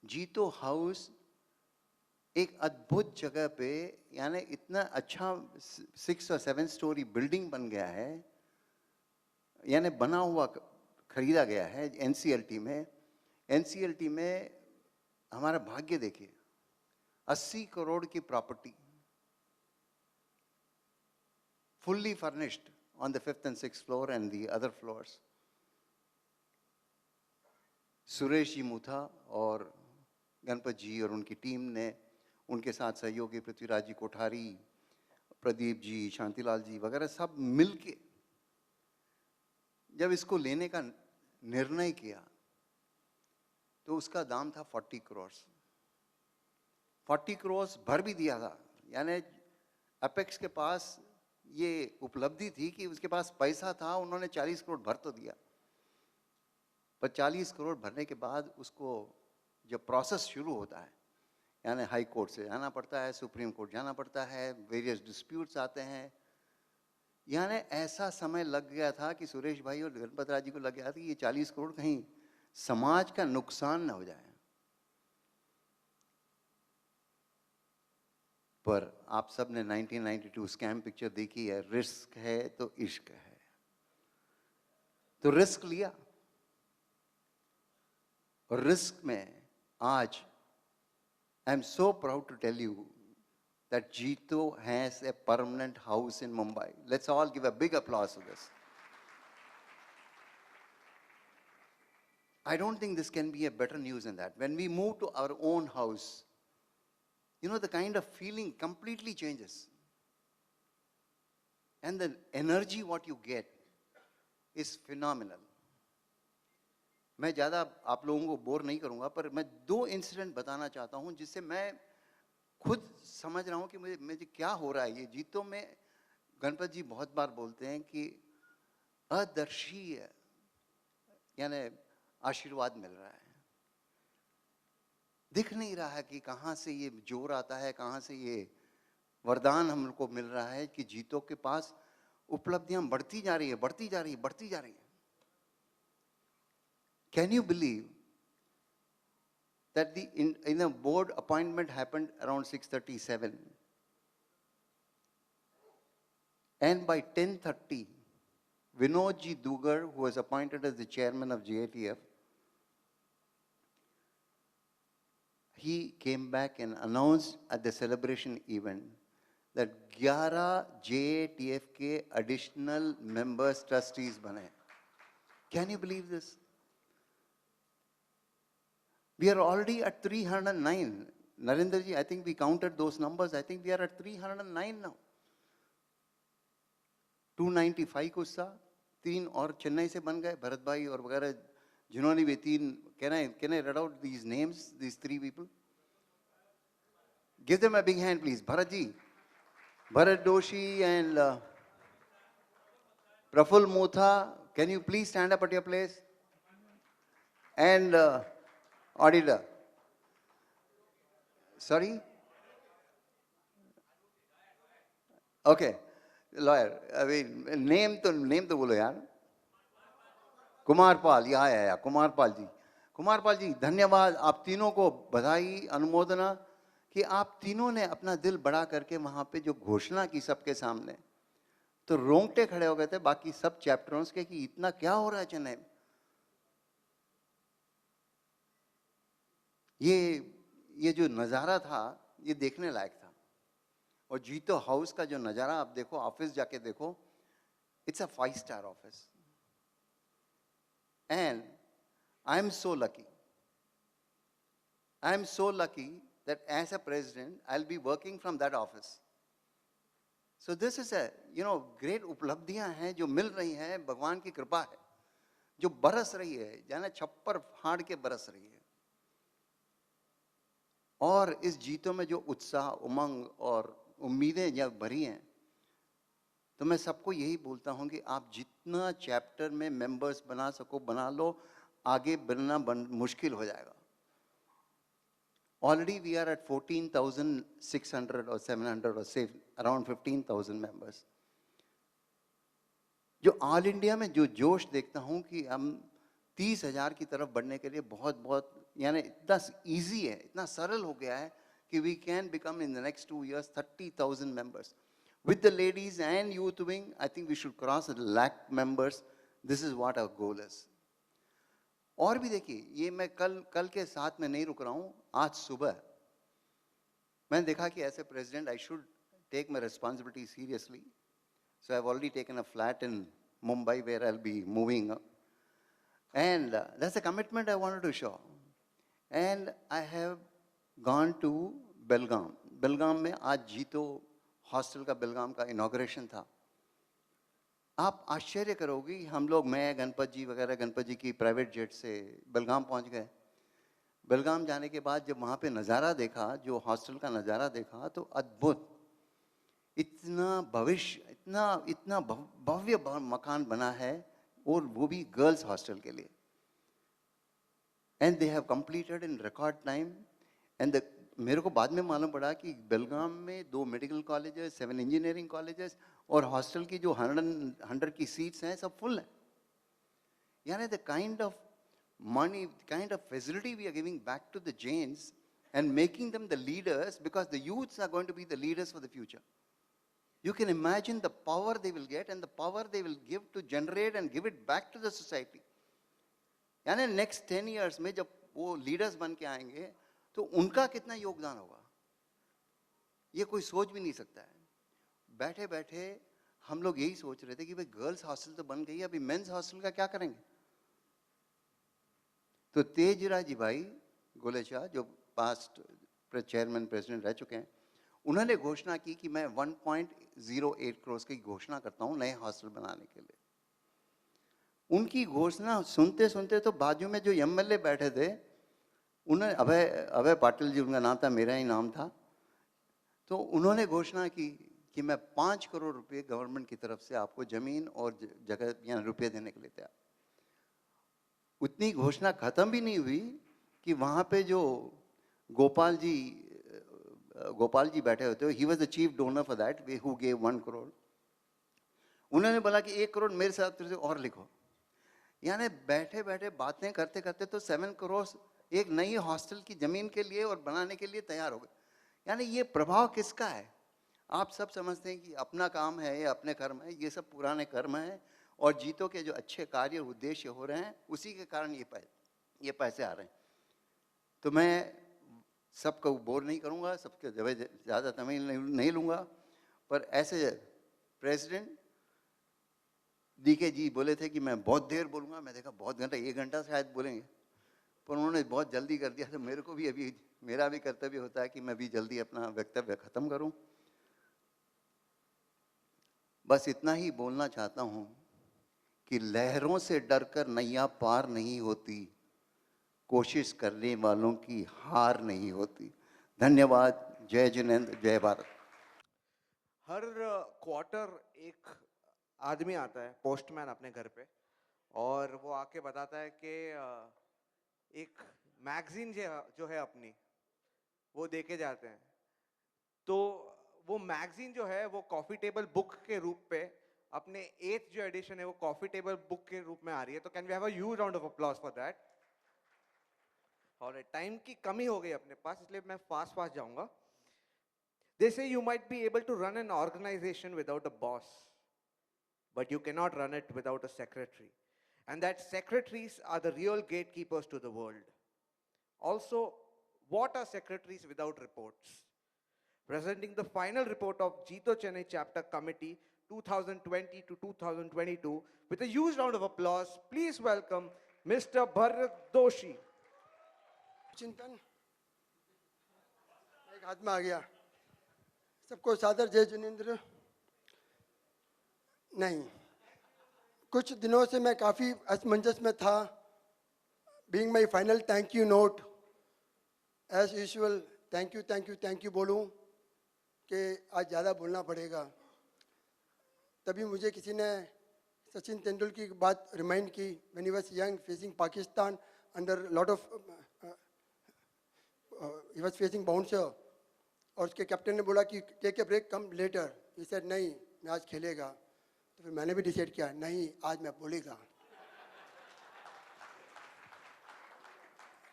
जीतो हाउस एक अद्भुत जगह पे, यानी इतना अच्छा 6 और 7 स्टोरी बिल्डिंग बन गया है, यानी बना हुआ खरीदा गया है NCLT में. NCLT में हमारा भाग्य देखिए, 80 करोड़ की property, fully furnished on the 5th and 6th floor and the other floors. Suresh ji Mutha और गणपत जी और उनकी टीम ने, उनके साथ सहयोगी पृथ्वीराज जी कोठारी, प्रदीप जी, शांतिलाल जी वगैरह सब मिलके जब इसको लेने का निर्णय किया तो उसका दाम था 40 करोड़। 40 करोड़ भर भी दिया था, यानी अपेक्स के पास ये उपलब्धि थी कि उसके पास पैसा था, उन्होंने 40 करोड़ भर तो दिया, पर 40 करोड़ भरने के बाद उसको जब प्रोसेस शुरू होता है, यानी हाई कोर्ट से जाना पड़ता है, सुप्रीम कोर्ट जाना पड़ता है, वेरियस डिस्प्यूट्स आते हैं, यानी ऐसा समय लग गया था कि सुरेश भाई और गणपत राज जी को लग गया था कि ये 40 करोड़ कहीं समाज का नुकसान न हो जाए। पर आप सब ने 1992 स्कैम पिक्चर देखी है, रिस्क है तो इश्क है, तो रिस्क लिया, और रिस्क में आज I am so proud to tell you that Jito has a permanent house in Mumbai. Let's all give a big applause to this. I don't think this can be a better news than that. When we move to our own house, you know, the kind of feeling completely changes. And the energy what you get is phenomenal. मैं ज़्यादा आप लोगों को bore नहीं करूँगा, पर मैं 2 incident बताना चाहता हूँ जिससे मैं खुद समझ रहा हूँ कि मुझे क्या हो रहा है। ये जीतो में गणपत जी बहुत बार बोलते हैं कि अदर्शीय यानी आशीर्वाद मिल रहा है, दिख नहीं रहा है कि कहाँ से ये जोर आता है, कहाँ से ये वरदान हम लोग को मिल रहा है कि जीतो के पास उपलब्धियां बढ़ती जा रही है, बढ़ती जा रही है, बढ़ती जा रही है। Can you believe that in a board appointment happened around 6:37, and by 10:30, Vinod Ji Dugar, who was appointed as the chairman of JATF, he came back and announced at the celebration event that 11 JATF के additional members trustees बने। Can you believe this? We are already at 309. Narendra ji, I think we counted those numbers. I think we are at 309 now. 295 कुछ सा, 3 और चेन्नई से बन गए, भरत भाई और वगैरह जिन्होंने भी 3, can I read out these names, these 3 people? Give them a big hand, please. Bharat ji, Bharat Doshi and Praful Motha, can you please stand up at your place? And auditor. Sorry? Okay. Lawyer. I mean, name तो बोलो यार. कुमार पाल, या कुमार पाल जी. कुमार पाल जी, धन्यवाद. आप तीनों को बधाई, अनुमोदना कि आप तीनों ने अपना दिल बड़ा करके वहां पे जो घोषणा की सबके सामने, तो रोंगटे खड़े हो गए थे बाकी सब चैप्टर्स के कि इतना क्या हो रहा है चेन्नई में. ये जो नज़ारा था ये देखने लायक था. और जीतो हाउस का जो नज़ारा आप देखो, ऑफिस जाके देखो, it's a 5-star office. And I am so lucky that as a president I'll be working from that office. So this is a great उपलब्धियां हैं जो मिल रही हैं, भगवान की कृपा है जो बरस रही है, जाने छप्पर फाड़ के बरस रही है. और इस जीतों में जो उत्साह, उमंग और उम्मीदें जब भरी हैं, तो मैं सबको यही बोलता हूं कि आप जितना चैप्टर में मेंबर्स बना सको बना लो, आगे बढ़ना मुश्किल हो जाएगा. Already we are at 14,600 or 700 or say around 15,000 members. जो ऑल इंडिया में जो जोश देखता हूं कि हम 30,000 की तरफ बढ़ने के लिए बहुत यानी इतना इजी है, इतना सरल हो गया है कि we can become in the next 2 years 30,000 members. With the ladies and youth wing, I think we should cross 1 lakh members. This is what our goal is. और भी देखिए, ये मैं कल के साथ में नहीं रुक रहा हूँ. आज सुबह मैंने देखा कि ऐसे president I should take my responsibility seriously. So I have already taken a flat in Mumbai where I will be moving, and that's a commitment I wanted to show. And I have gone to Belgaum. Belgaum में आज जीतो hostel का बेलगाम का inauguration था। आप आश्चर्य करोगी, हम लोग, मैं, गणपत जी वगैरह, गणपत जी की प्राइवेट जेट से बेलगाम पहुंच गए। बेलगाम जाने के बाद जब वहाँ पे नज़ारा देखा, जो हॉस्टल का नज़ारा देखा, तो अद्भुत, इतना भविष्य, इतना इतना भव्य मकान बना है, और वो भी गर्ल्स हॉस्टल के लिए। And they have completed in record time. And मेरे को बाद में मालूम पड़ा कि बेलगाम में 2 मेडिकल कॉलेजेस, 7 इंजीनियरिंग कॉलेजेस, और हॉस्टल की जो 100 की सीट्स हैं सब फुल हैं। यानी the kind of money, kind of facility we are giving back to the Jains and making them the leaders, because the youths are going to be the leaders for the future. You can imagine the power they will get and the power they will give to generate and give it back to the society. यानी next 10 years में जब वो leaders बन के आएंगे तो उनका कितना योगदान होगा, ये कोई सोच भी नहीं सकता है। बैठे बैठे हम लोग यही सोच रहे थे कि भाई गर्ल्स हॉस्टल तो बन गई, अभी मेंस हॉस्टल का क्या करेंगे। तो तेजराज भाई गोलेचा, जो पास्ट चेयरमैन प्रेसिडेंट रह चुके हैं, उन्होंने घोषणा की कि मैं 1.08 करोड़ की घोषणा करता हूं नए हॉस्टल बनाने के लिए। उनकी घोषणा सुनते सुनते तो बाजू में जो एमएलए बैठे थे, उन्होंने, अभय पाटिल जी उनका नाम था, मेरा ही नाम था, तो उन्होंने घोषणा की कि मैं 5 करोड़ रुपए गवर्नमेंट की तरफ से आपको जमीन और जगह या रुपये देने के लिए तैयार। उतनी घोषणा खत्म भी नहीं हुई कि वहाँ पे जो गोपाल जी बैठे होते, he was the chief donor for that, who gave 1 crore. उन्होंने बोला कि 1 करोड़ मेरे साथ से और लिखो। यानी बैठे बैठे बातें करते करते तो 7 करोड़ एक नई हॉस्टल की जमीन के लिए और बनाने के लिए तैयार हो गए। यानी ये प्रभाव किसका है? आप सब समझते हैं कि अपना काम है, ये अपने कर्म है, ये सब पुराने कर्म है, और जीतो के जो अच्छे कार्य उद्देश्य हो रहे हैं उसी के कारण ये पैसे आ रहे हैं। तो मैं सबको बोर नहीं करूंगा, सबके ज़्यादा समय नहीं लूंगा, पर ऐसे प्रेसिडेंट डीके जी बोले थे कि मैं बहुत देर बोलूंगा, मैं देखा बहुत घंटा, 1 घंटा शायद बोलेंगे, पर उन्होंने बहुत जल्दी कर दिया। तो मेरे को भी अभी मेरा भी कर्तव्य होता है कि मैं भी जल्दी अपना वक्तव्य खत्म करूं। बस इतना ही बोलना चाहता हूं कि लहरों से डरकर नैया पार नहीं होती, कोशिश करने वालों की हार नहीं होती। धन्यवाद। जय जिनेंद्र, जय भारत। हर क्वार्टर एक आदमी आता है, पोस्टमैन, अपने घर पे, और वो आके बताता है कि एक मैगजीन जो है अपनी, वो देके जाते हैं। तो वो मैगजीन जो है वो कॉफी टेबल बुक के रूप पे अपने 8th जो एडिशन है वो कॉफी टेबल बुक के रूप में आ रही है। तो can we have a huge round of applause for that. Alright, time की कमी हो गई अपने पास, इसलिए मैं फास्ट जाऊंगा। They say you might be able to run an organization without a boss, but you cannot run it without a secretary. And that secretaries are the real gatekeepers to the world. Also, what are secretaries without reports? Presenting the final report of Jito Chennai Chapter Committee 2020 to 2022 with a huge round of applause, please welcome Mr. Bharat Doshi. चिंतन एक हाथ में आ गया। सबको सादर जय जिनेंद्र। नहीं, कुछ दिनों से मैं काफ़ी असमंजस में था। Being my final thank you note, as usual thank you बोलूं कि आज ज़्यादा बोलना पड़ेगा। तभी मुझे किसी ने सचिन तेंदुलकर की बात रिमाइंड की, when he was young facing Pakistan under lot of he was facing bouncer, और उसके कैप्टन ने बोला कि take a break, come later. He said नहीं, मैं आज खेलेगा। तो फिर मैंने भी डिसाइड किया, नहीं आज मैं बोलेगा।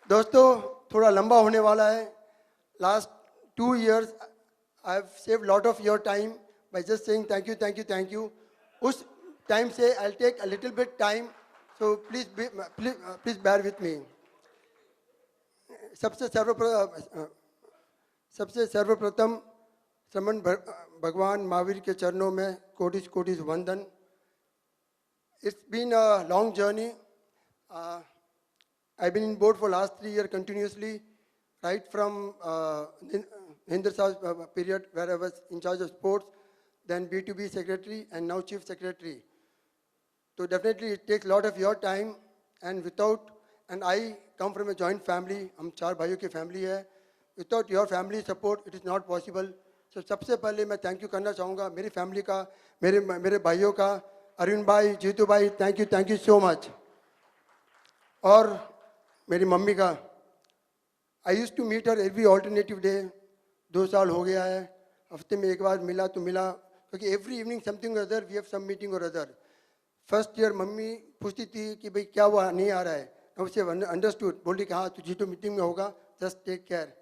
दोस्तों, थोड़ा लंबा होने वाला है। Last 2 years I have saved lot of your time by just saying thank you. उस टाइम से I will take a little bit time, so please bear with me. सबसे सर्वप्रथम श्रमण भगवान महावीर के चरणों में कोटिस वंदन। It's been a long journey. I've been in board for last 3 years continuously, right from Mahendra Shah's period where I was in charge of sports, then B2B secretary, and now chief secretary. So definitely it takes a lot of your time, and I come from a joint family, हम चार भाइयों की family है. Without your family support, it is not possible. So सबसे पहले मैं thank you करना चाहूँगा मेरी family का, मेरे भाइयों का, अरविंद भाई, जीतू भाई, thank you so much. और मेरी मम्मी का, I used to meet her every alternative day. 2 साल हो गया है, हफ्ते में एक बार मिला तो मिला, क्योंकि every evening something or other, we have some meeting or other. First year mummy पूछती थी कि भाई क्या हुआ, नहीं आ रहा है, मैं उसे अंडरस्टूड, बोली कि हाँ तू जीटो मीटिंग में होगा, just take care.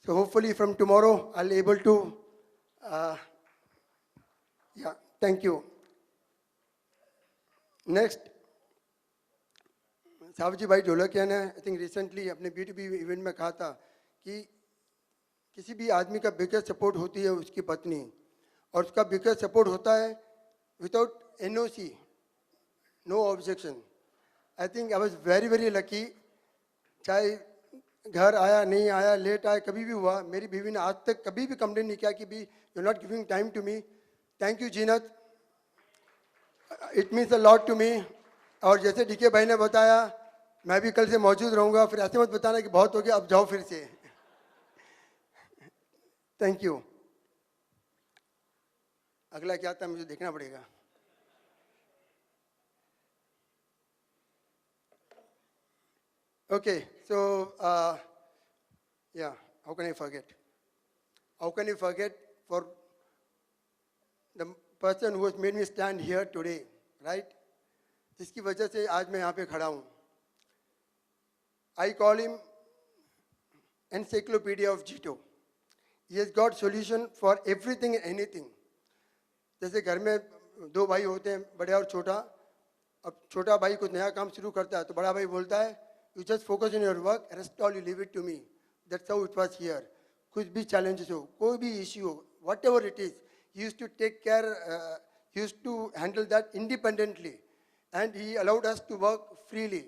So hopefully from tomorrow I will able to या thank you. Next Savji bhai Dholakia ने आई थिंक रिसेंटली अपने B2B इवेंट में कहा था कि किसी भी आदमी का बिगेस्ट सपोर्ट होती है उसकी पत्नी, और उसका बिगेस्ट सपोर्ट होता है without NOC, no objection. I think I was very lucky. चाहे घर आया नहीं आया, लेट आया, कभी भी हुआ, मेरी बीवी ने आज तक कभी भी कंप्लेन नहीं किया कि भी you not giving time to me. Thank you Zeenat, it means a lot to me. और जैसे DK भाई ने बताया, मैं भी कल से मौजूद रहूँगा, फिर ऐसे मत बताना कि बहुत हो गया अब जाओ फिर से. Thank you. अगला क्या था मुझे देखना पड़ेगा. Okay, so yeah, how can I forget? How can I forget for the person who has made me stand here today, right? जिसकी वजह से आज मैं यहाँ पे खड़ा हूँ. I call him encyclopedia of Jito. He has got solution for everything and anything. जैसे घर में 2 भाई होते हैं, बड़े और छोटा. अब छोटा भाई कुछ नया काम शुरू करता है तो बड़ा भाई बोलता है you just focus on your work, rest all you leave it to me. That's how it was here. कुछ भी challenges हो, कोई भी issue हो, whatever it is, he used to take care, he used to handle that independently, and he allowed us to work freely.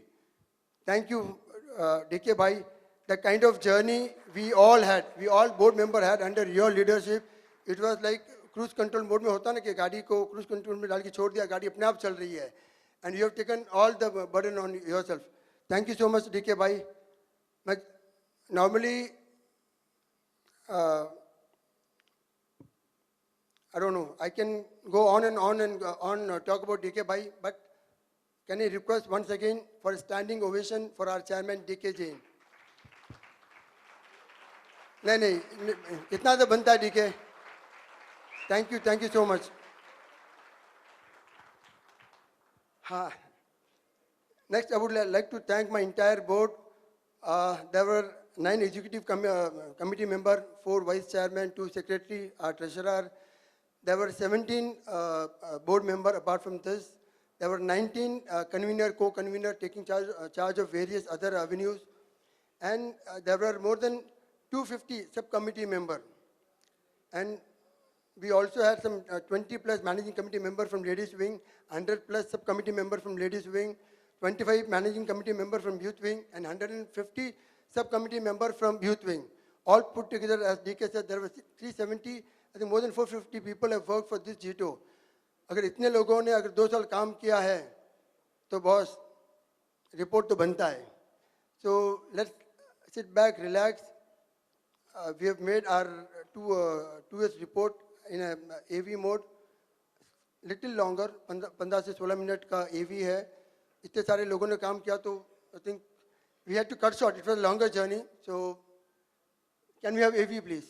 Thank you, DK bhai. The kind of journey we all board member had under your leadership, it was like cruise control mode में होता ना कि गाड़ी को cruise control में डाल के छोड़ दिया, गाड़ी अपने आप चल रही है, and you have taken all the burden on yourself. Thank you so much, DK bhai. Normally, I don't know, I can go on and talk about DK bhai, but can I request once again for a standing ovation for our chairman DK Jain? नहीं, इतना तो बनता है DK. Thank you so much. हाँ. Next, I would like to thank my entire board. There were 9 executive committee members, 4 vice chairmen, 2 secretary, treasurer. There were 17 board members apart from this. There were 19 convener, co-convener taking charge of various other avenues. And there were more than 250 subcommittee members. And we also had some 20 plus managing committee members from ladies wing, 100 plus subcommittee members from ladies wing, 25 managing committee members from youth wing, and 150 subcommittee members from youth wing. All put together, as DK said, there were 370, I think more than 450 people have worked for this Jito. अगर इतने लोगों ने अगर 2 साल काम किया है, तो बॉस रिपोर्ट तो बनता है. So let's sit back, relax. We have made our 2 years report in a AV mode, little longer, 15 से 16 मिनट का AV है. इतने सारे लोगों ने काम किया तो I think we had to cut short. It was a longer journey. So can we have AV please?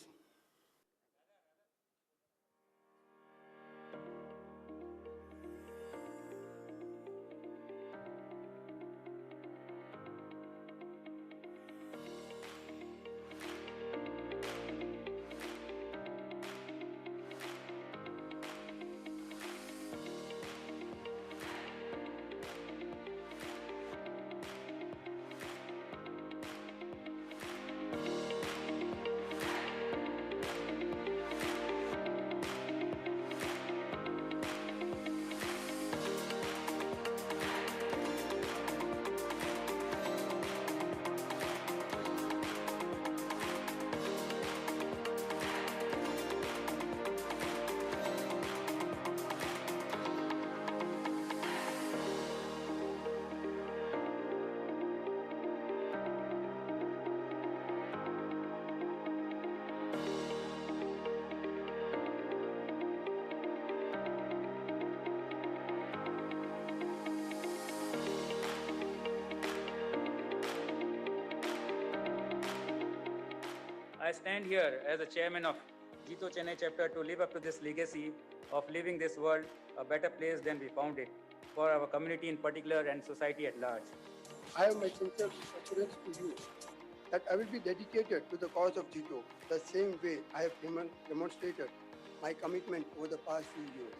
I stand here as a chairman of Jito Chennai chapter to live up to this legacy of leaving this world a better place than we found it, for our community in particular and society at large. I have my sincere assurance to you that I will be dedicated to the cause of Jito the same way I have demonstrated my commitment over the past few years.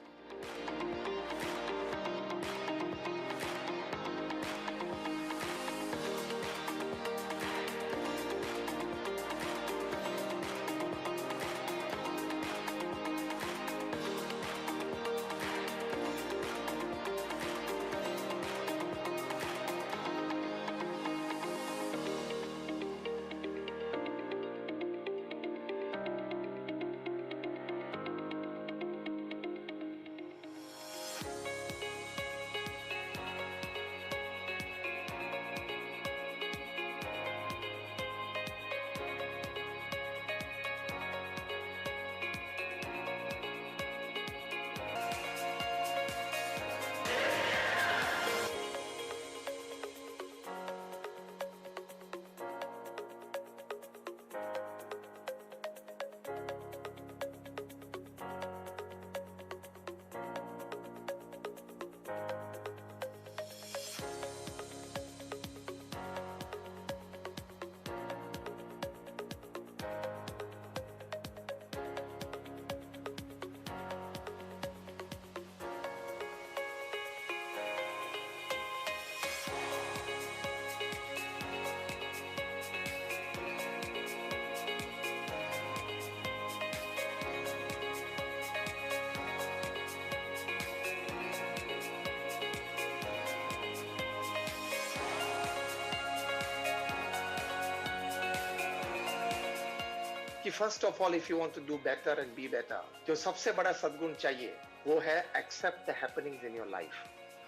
कि first of all if you want to do better and be better, जो सबसे बड़ा सद्गुण चाहिए वो है accept the happenings in your life.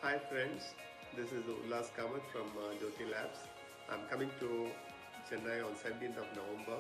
Hi friends, this is Ullas Kamath from Jyoti Labs. I'm coming to Chennai on 17th of November.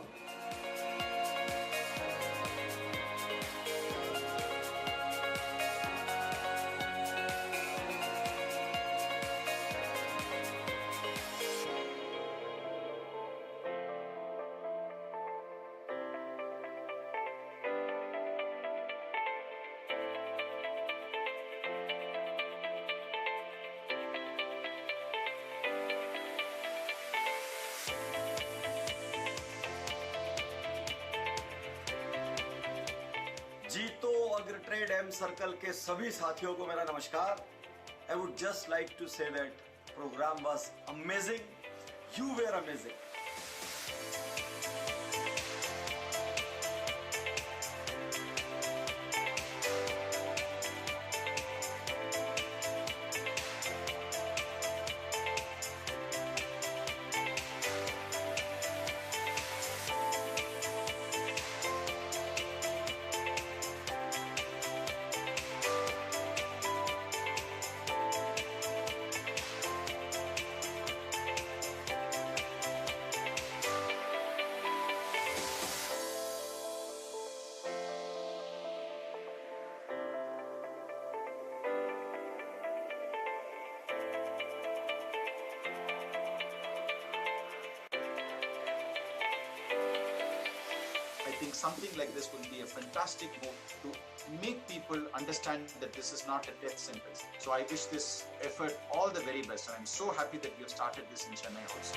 जीतो अग्र trade M circle के सभी साथियों को मेरा नमस्कार. I would just like to say that programme was amazing. You were amazing. I think something like this will be a fantastic move to make people understand that this is not a death sentence. So I wish this effort all the very best, and I'm so happy that we have started this in Chennai also.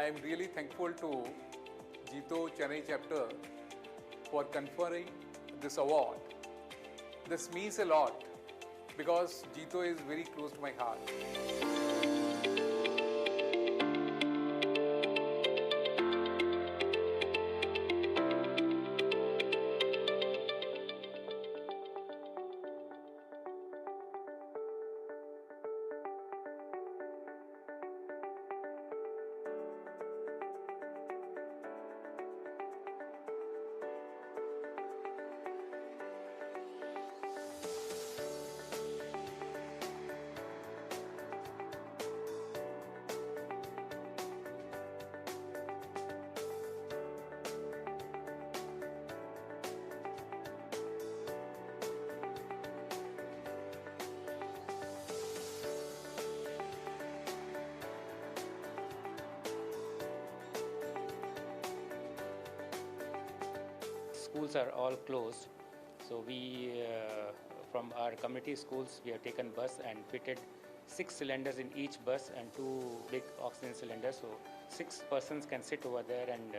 I am really thankful to Jito Chennai chapter for conferring this award. This means a lot because Jito is very close to my heart. Schools are all closed, so we, from our community schools, we have taken bus and fitted 6 cylinders in each bus and 2 big oxygen cylinders, so 6 persons can sit over there and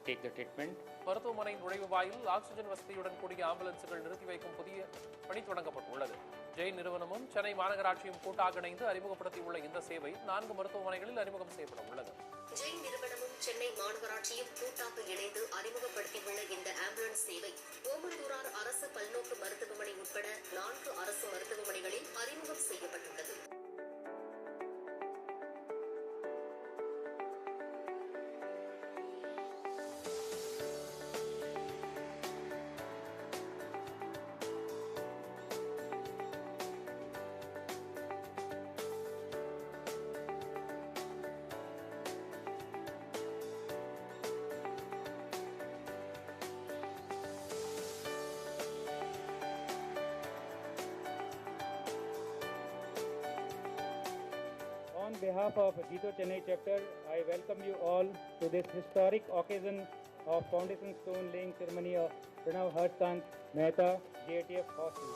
take the treatment. மருத்துவமனை நுழைவு வாயில் oxygen வசதியுடன் கூடிய ஆம்புலன்ஸ்கள் நிறுத்தி வைக்கும் புதிய பணி தொடங்கப்பட்டுள்ளது. ஜெயின் நிறுவனமும் சென்னை மாநகராட்சியும் கூட்டாக இணைந்து அறிமுகப்படுத்தியுள்ள இந்த சேவை 4 மருத்துவமனைகளில் அறிமுகம் செய்யப்பட உள்ளது. ஜெயின் நிறுவனமும் சென்னை மாநகராட்சியும் கூட்டாக இணைந்து அறிமுகப்படுத்தியுள்ள இந்த ஆம்புலன்ஸ் சேவை ஓமந்தூரார் அரசு பல்நோக்கு மருத்துவமனை உட்பட 4 அரசு மருத்துவமனைகளில் அறிமுகம் செய்யப்பட்டுள்ளது. On behalf of Jito Chennai chapter, I welcome you all to this historic occasion of Foundation Stone laying ceremony of Pranav Harkant Mehta JATF Hospital.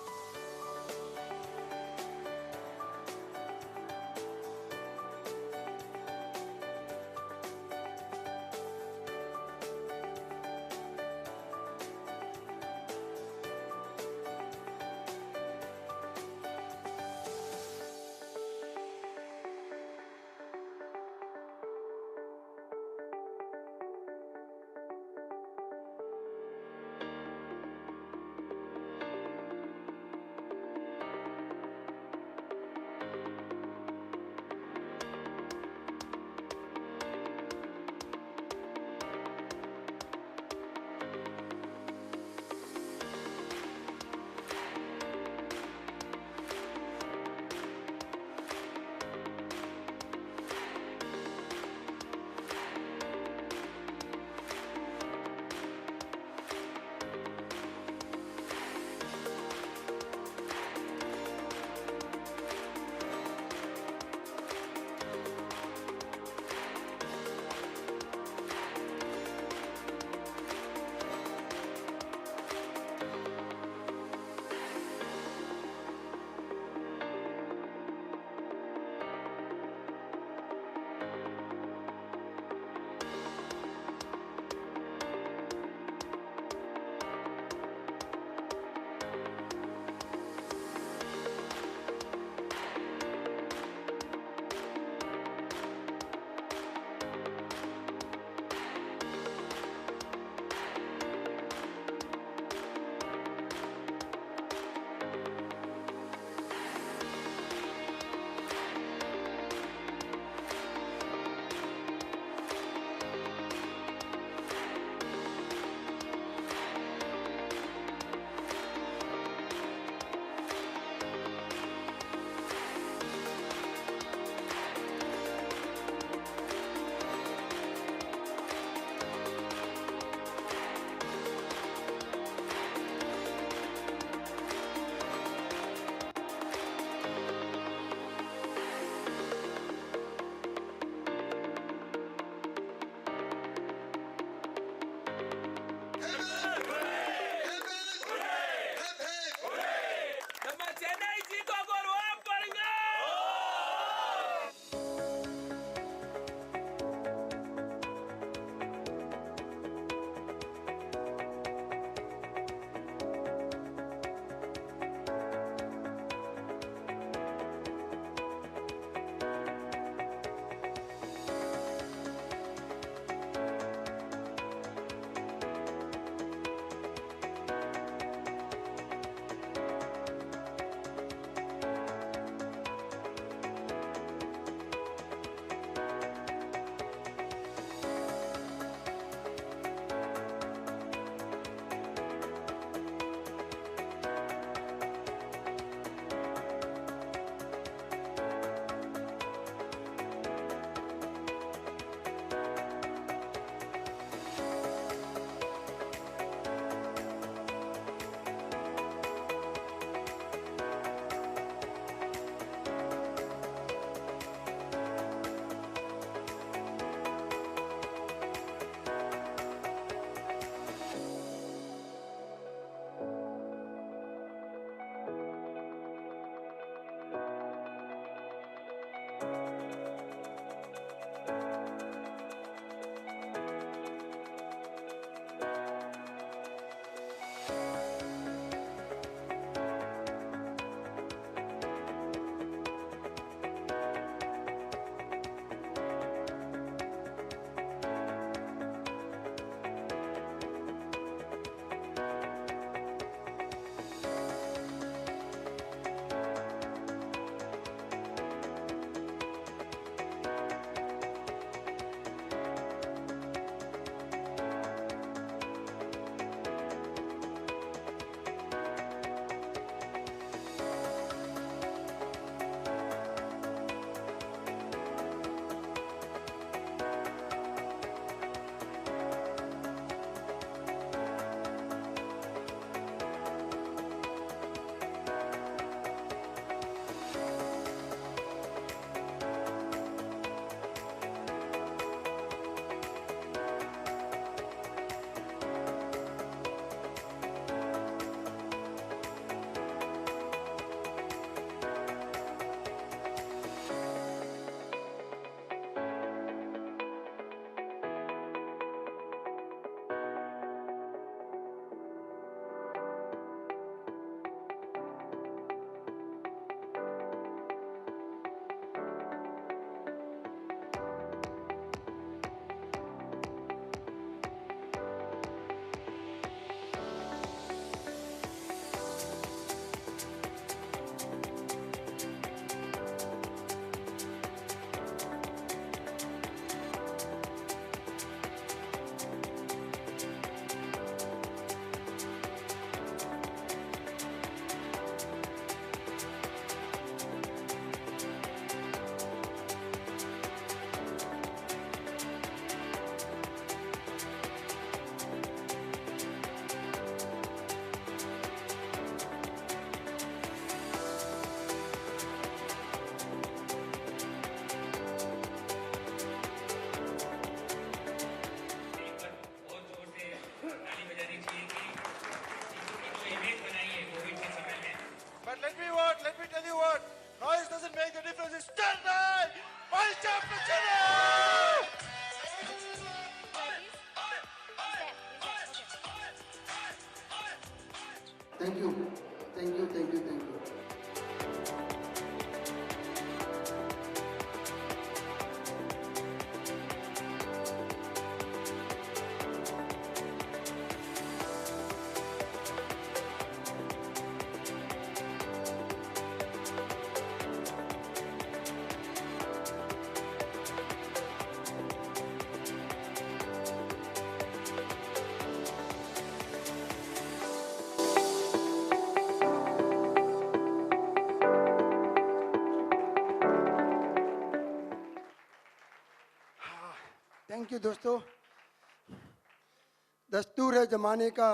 Thank you, thank you, thank you, thank you. Thank you दोस्तों। दस्तूर है जमाने का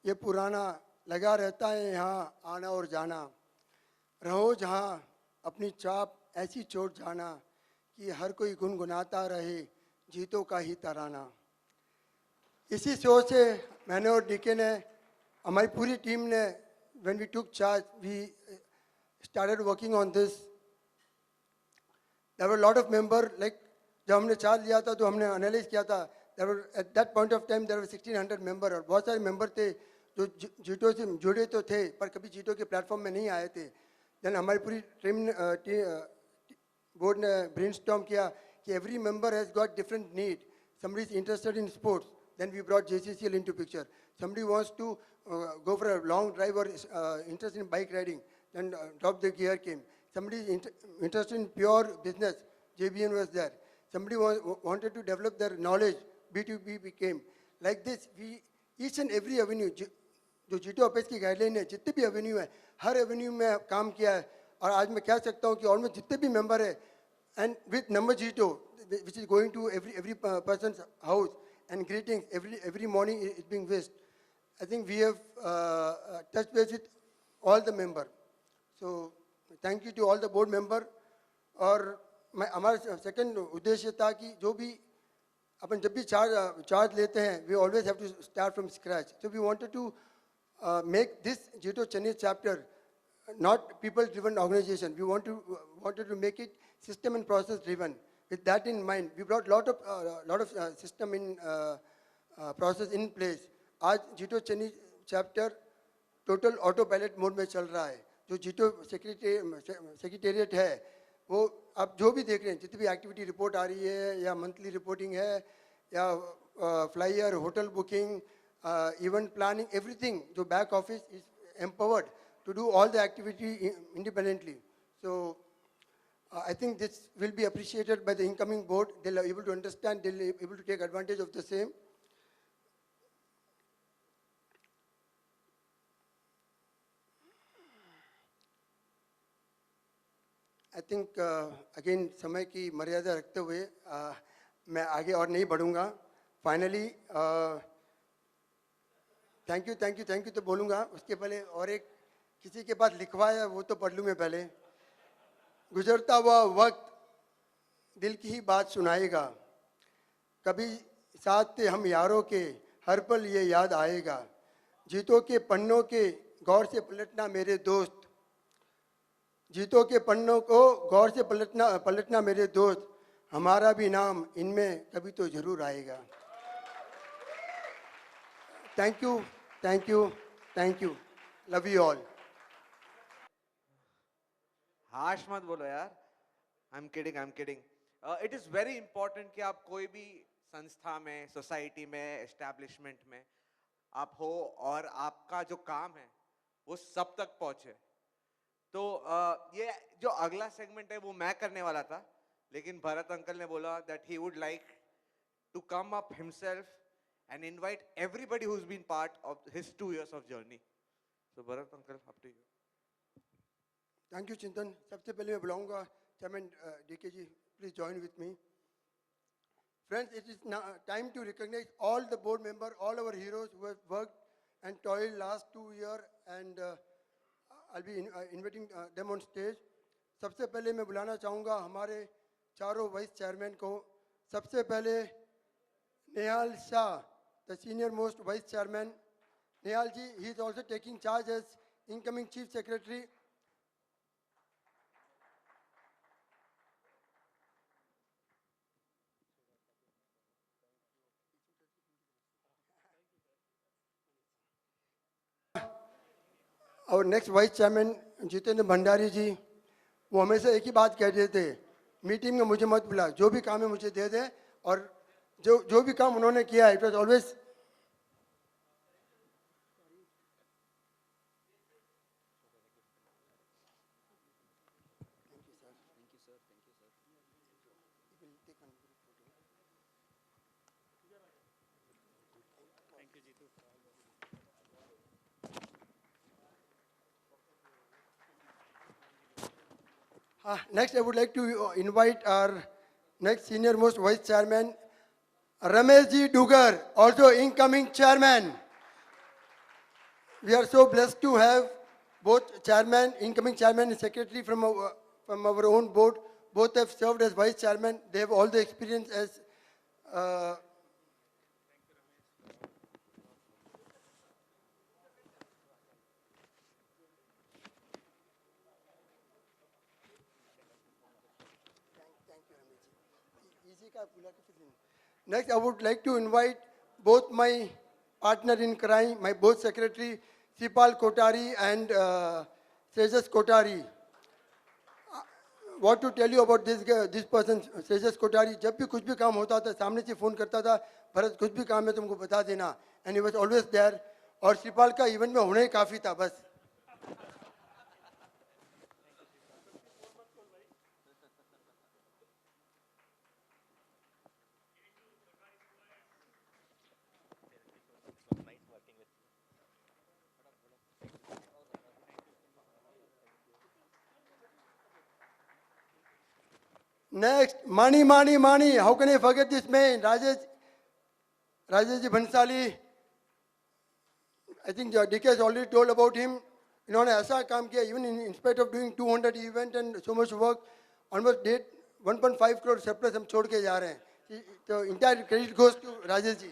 ये पुराना, लगा रहता है यहाँ आना और जाना। रहो जहाँ अपनी चाप ऐसी चोट जाना कि हर कोई गुनगुनाता रहे जीतों का ही तराना। इसी सोच से मैंने और डीके ने, हमारी पूरी टीम ने, when we took charge, we started working on this. There were a lot of members, like जब हमने चार्ज लिया था तो हमने एनालाइज किया था, there were at that point of time there were 1600 member, और बहुत सारे मेंबर थे जो जीटो से जुड़े तो थे पर कभी जीटो के प्लेटफॉर्म में नहीं आए थे। देन हमारी पूरी टीम बोर्ड ने ब्रेनस्टॉर्म किया कि every member has got different need. Somebody is interested in sports, then we brought JCCL into picture. Somebody wants to go for a long drive or interested in bike riding, then Drop the Gear came. Somebody is interested in pure business, JBN was there. Somebody wanted to develop their knowledge, B2B became. Like this, we, each and every avenue, जो जीटो apex की guideline है, जितने भी Avenue है, हर Avenue में काम किया है। और आज मैं कह सकता हूँ कि ऑलमोस्ट जितने भी मेंबर है, and with number Jeeto, which is going to every person's house and greetings every morning is being wished. I think we have touched base with all the member. So thank you to all the board member. और हमारा second उद्देश्य था कि जो भी अपन जब भी charge लेते हैं, we always have to start from scratch. So we wanted to make this Jito Chennai chapter not people-driven organization. We wanted to make it system and process driven. With that in mind, we brought lot of system in process in place. आज Jito Chennai chapter total autopilot mode में चल रहा है। जो Jito secretariat है, वो आप जो भी देख रहे हैं, जितनी भी एक्टिविटी रिपोर्ट आ रही है या मंथली रिपोर्टिंग है या flyer, hotel booking, event planning, everything, जो back office is empowered to do all the activity independently. So I think this will be appreciated by the incoming board. They'll be able to understand, they'll be able to take advantage of the same. I think again समय की मर्यादा रखते हुए मैं आगे और नहीं बढ़ूंगा. Finally thank you तो बोलूंगा. उसके पहले और एक किसी के पास लिखवाया वो तो पढ़ लूँ मैं पहले. गुजरता हुआ वक्त दिल की ही बात सुनाएगा, कभी साथ थे हम यारों के, हर पल ये याद आएगा. जीतों के पन्नों के गौर से पलटना मेरे दोस्त, जीतों के पन्नों को गौर से पलटना मेरे दोस्त, हमारा भी नाम इनमें कभी तो जरूर आएगा. Thank you. Love you all. हाश मत बोलो यार. I'm kidding. It is very important कि आप कोई भी संस्था में, सोसाइटी में, एस्टैब्लिशमेंट में आप हो और आपका जो काम है वो सब तक पहुंचे. तो ये जो अगला सेगमेंट है वो मैं करने वाला था, लेकिन भरत अंकल ने बोला that he would like to come up himself and invite everybody who's been part of his 2 years of journey. So Bharat uncle, up to you. Thank you, Chintan. सबसे पहले मैं बुलाऊंगा Chairman DK ji. Please join with me. Friends, it is now time to recognize all the board members, all our heroes who have worked and toiled last 2 years, and I'll be inviting them on stage. सबसे पहले मैं बुलाना चाहूँगा हमारे चारों vice chairman को. सबसे पहले Nehal Shah, the senior most vice chairman. Nehal ji, he is also taking charge as incoming chief secretary. और next vice chairman Jitendra Bhandari ji, वो हमेशा एक ही बात कहते थे, मीटिंग में मुझे मत बुला, जो भी काम है मुझे दे दे, और जो भी काम उन्होंने किया it was always Next, I would like to invite our next senior most vice chairman, Rameshji Dugar, also incoming chairman. We are so blessed to have both chairman, incoming chairman and secretary from our own board. Both have served as vice chairman. They have all the experience as Next, I would like to invite both my partner in crime, my both secretary, Sipal Kotari and Sejas Kotari. What to tell you about this person, Sejas Kotari? जब भी कुछ भी काम होता था, सामने से phone करता था, भरत कुछ भी काम है तुमको बता देना, and he was always there. और सिपाल का इवेंट में होना ही काफी था बस. Next, Mani. How can I forget this man? Rajeshji Bhansali. I think DK has already told about him. इन्होंने ऐसा काम किया, even in spite of doing 200 event and so much work, almost did 1.5 crore surplus हम छोड़ के जा रहे हैं. So entire credit goes to Rajesh ji.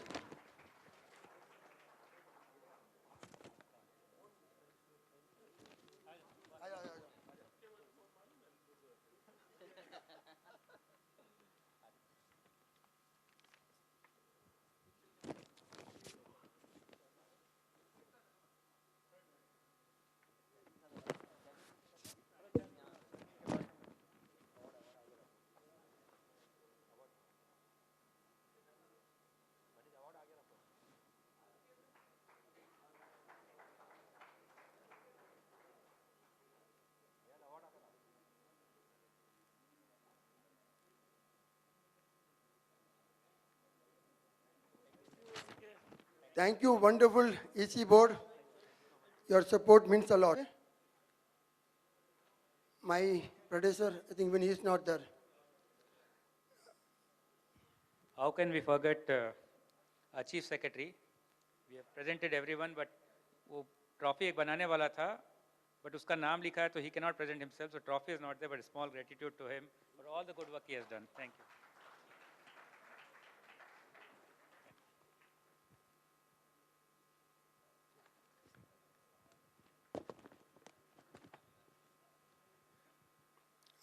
Thank you, wonderful EC board. Your support means a lot. My predecessor, I think when he is not there. How can we forget our chief secretary? We have presented everyone, but वो trophy एक बनाने वाला था, but उसका नाम लिखा है तो he cannot present himself, so trophy is not there, but a small gratitude to him for all the good work he has done. Thank you.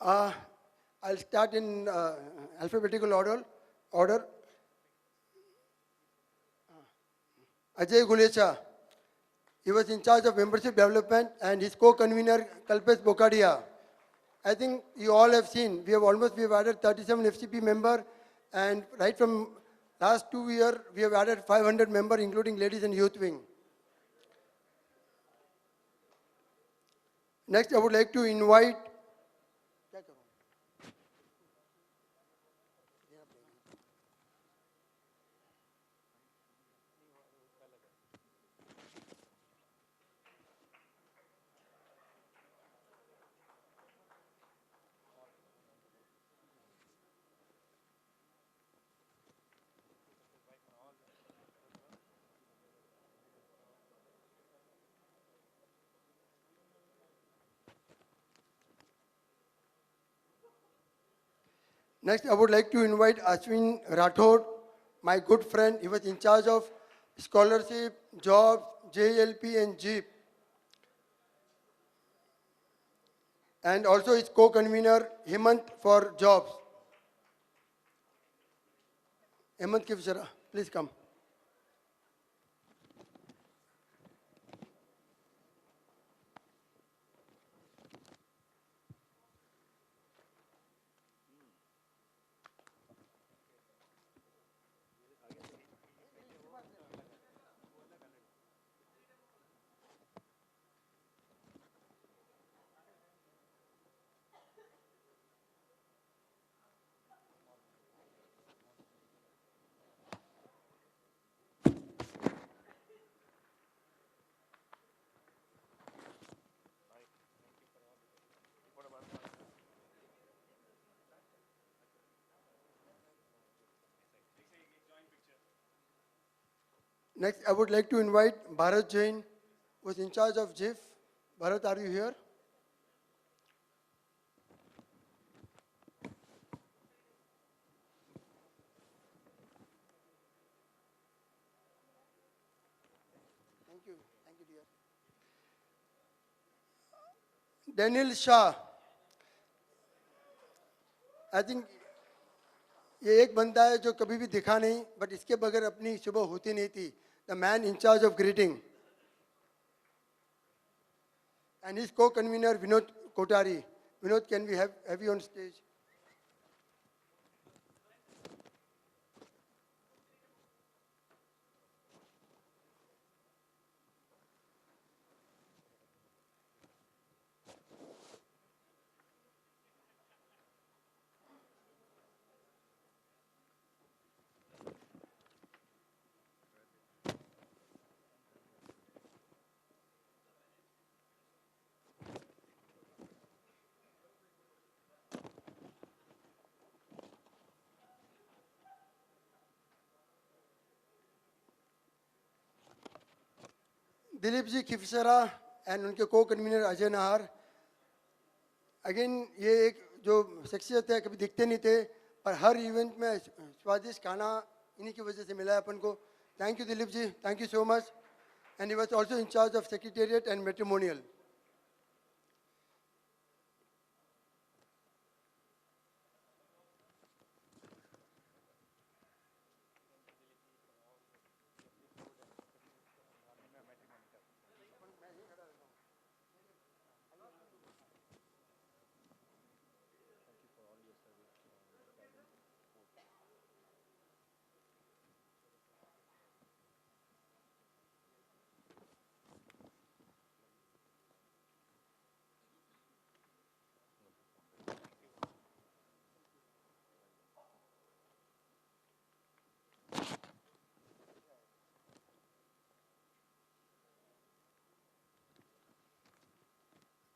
I'll start in alphabetical order. Ajay Gulecha, he was in charge of membership development, and his co-convener Kalpesh Bokadia. I think you all have seen, we have added 37 FCP member, and right from last 2 years, we have added 500 member, including ladies and youth wing. Next, I would like to invite Next, I would like to invite Ashwin Rathod, my good friend. He was in charge of scholarship, jobs, JLP and JEEP. And also his co-convener, Hemant, for jobs. Hemant Kivsara, please come. Next, I would like to invite Bharat Jain, who is in charge of JIF. Bharat, are you here? Thank you. Thank you, dear. Daniel Shah. I think ये एक बंदा है जो कभी भी दिखा नहीं, but इसके बगैर अपनी सुबह होती नहीं थी. The man in charge of greeting. And his co-convener Vinod Kotari. Vinod, can we have you on stage? Dilip ji Khivsara and उनके को कन्वीनर अजय नाहर. अगेन ये एक जो शख्सियत है, कभी दिखते नहीं थे, पर हर इवेंट में स्वादिष्ट खाना इन्हीं की वजह से मिला है अपन को. Thank you Dilip ji, thank you so much. And he was also in charge of secretariat and matrimonial.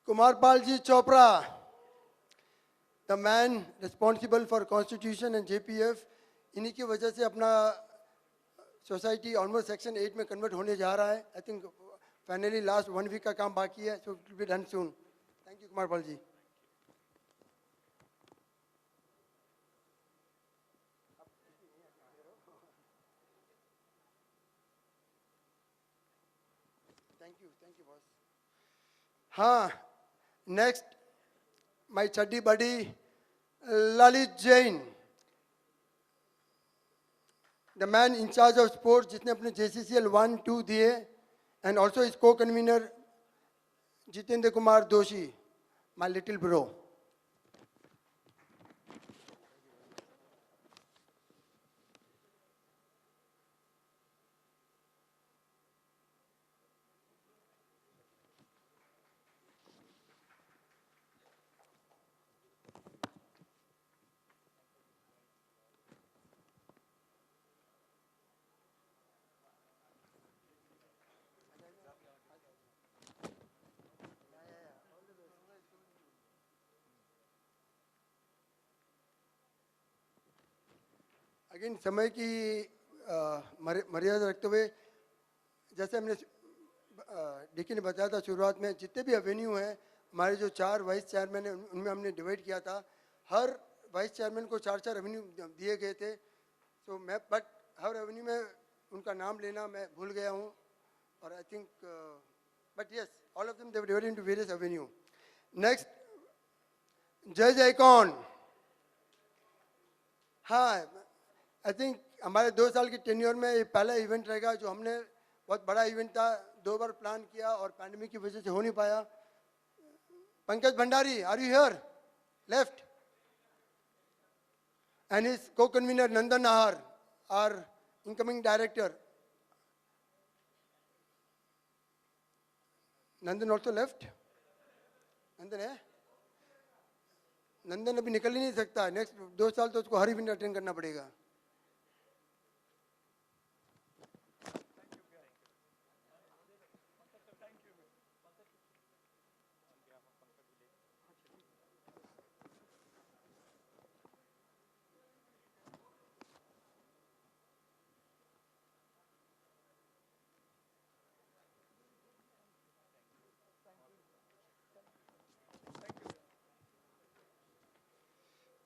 Kumarpal ji Chopra, the man responsible for Constitution and JPF, इन्हीं की वजह से अपना सोसाइटी ऑलमोस्ट सेक्शन 8 में कन्वर्ट होने जा रहा है. I think finally last 1 week का काम बाकी है, so it will be done soon. Thank you Kumarpal ji. Thank you boss. हाँ, next my chaddi buddy Lalit Jain, the man in charge of sports, जिसने अपने JCCL 1-2 दिए, एंड ऑल्सो इस को कन्वीनर जितेंद्र कुमार दोषी, माय लिटिल ब्रो. अगेन समय की मर्यादा रखते हुए, जैसे हमने डीके ने बताया था शुरुआत में, जितने भी एवेन्यू हैं हमारे जो 4 वाइस चेयरमैन हैं उनमें हमने डिवाइड किया था. हर वाइस चेयरमैन को 4-4 एवेन्यू दिए गए थे. सो मैं बट हर एवेन्यू में उनका नाम लेना मैं भूल गया हूँ. और I think but yes, all of them they were divided into various Avenue. Next जय जयकॉन. हाँ, आई थिंक हमारे 2 साल के टेन्योर में ये पहला इवेंट रहेगा जो हमने, बहुत बड़ा इवेंट था, 2 बार प्लान किया और पैंडेमिक की वजह से हो नहीं पाया. Pankaj Bhandari, are you here? Left. And his co-convener Nandan Nahar, are incoming director. Nandan also left. Nandan है? नंदन अभी निकल ही नहीं सकता. नेक्स्ट 2 साल तो उसको हर इवेंट अटेंड करना पड़ेगा.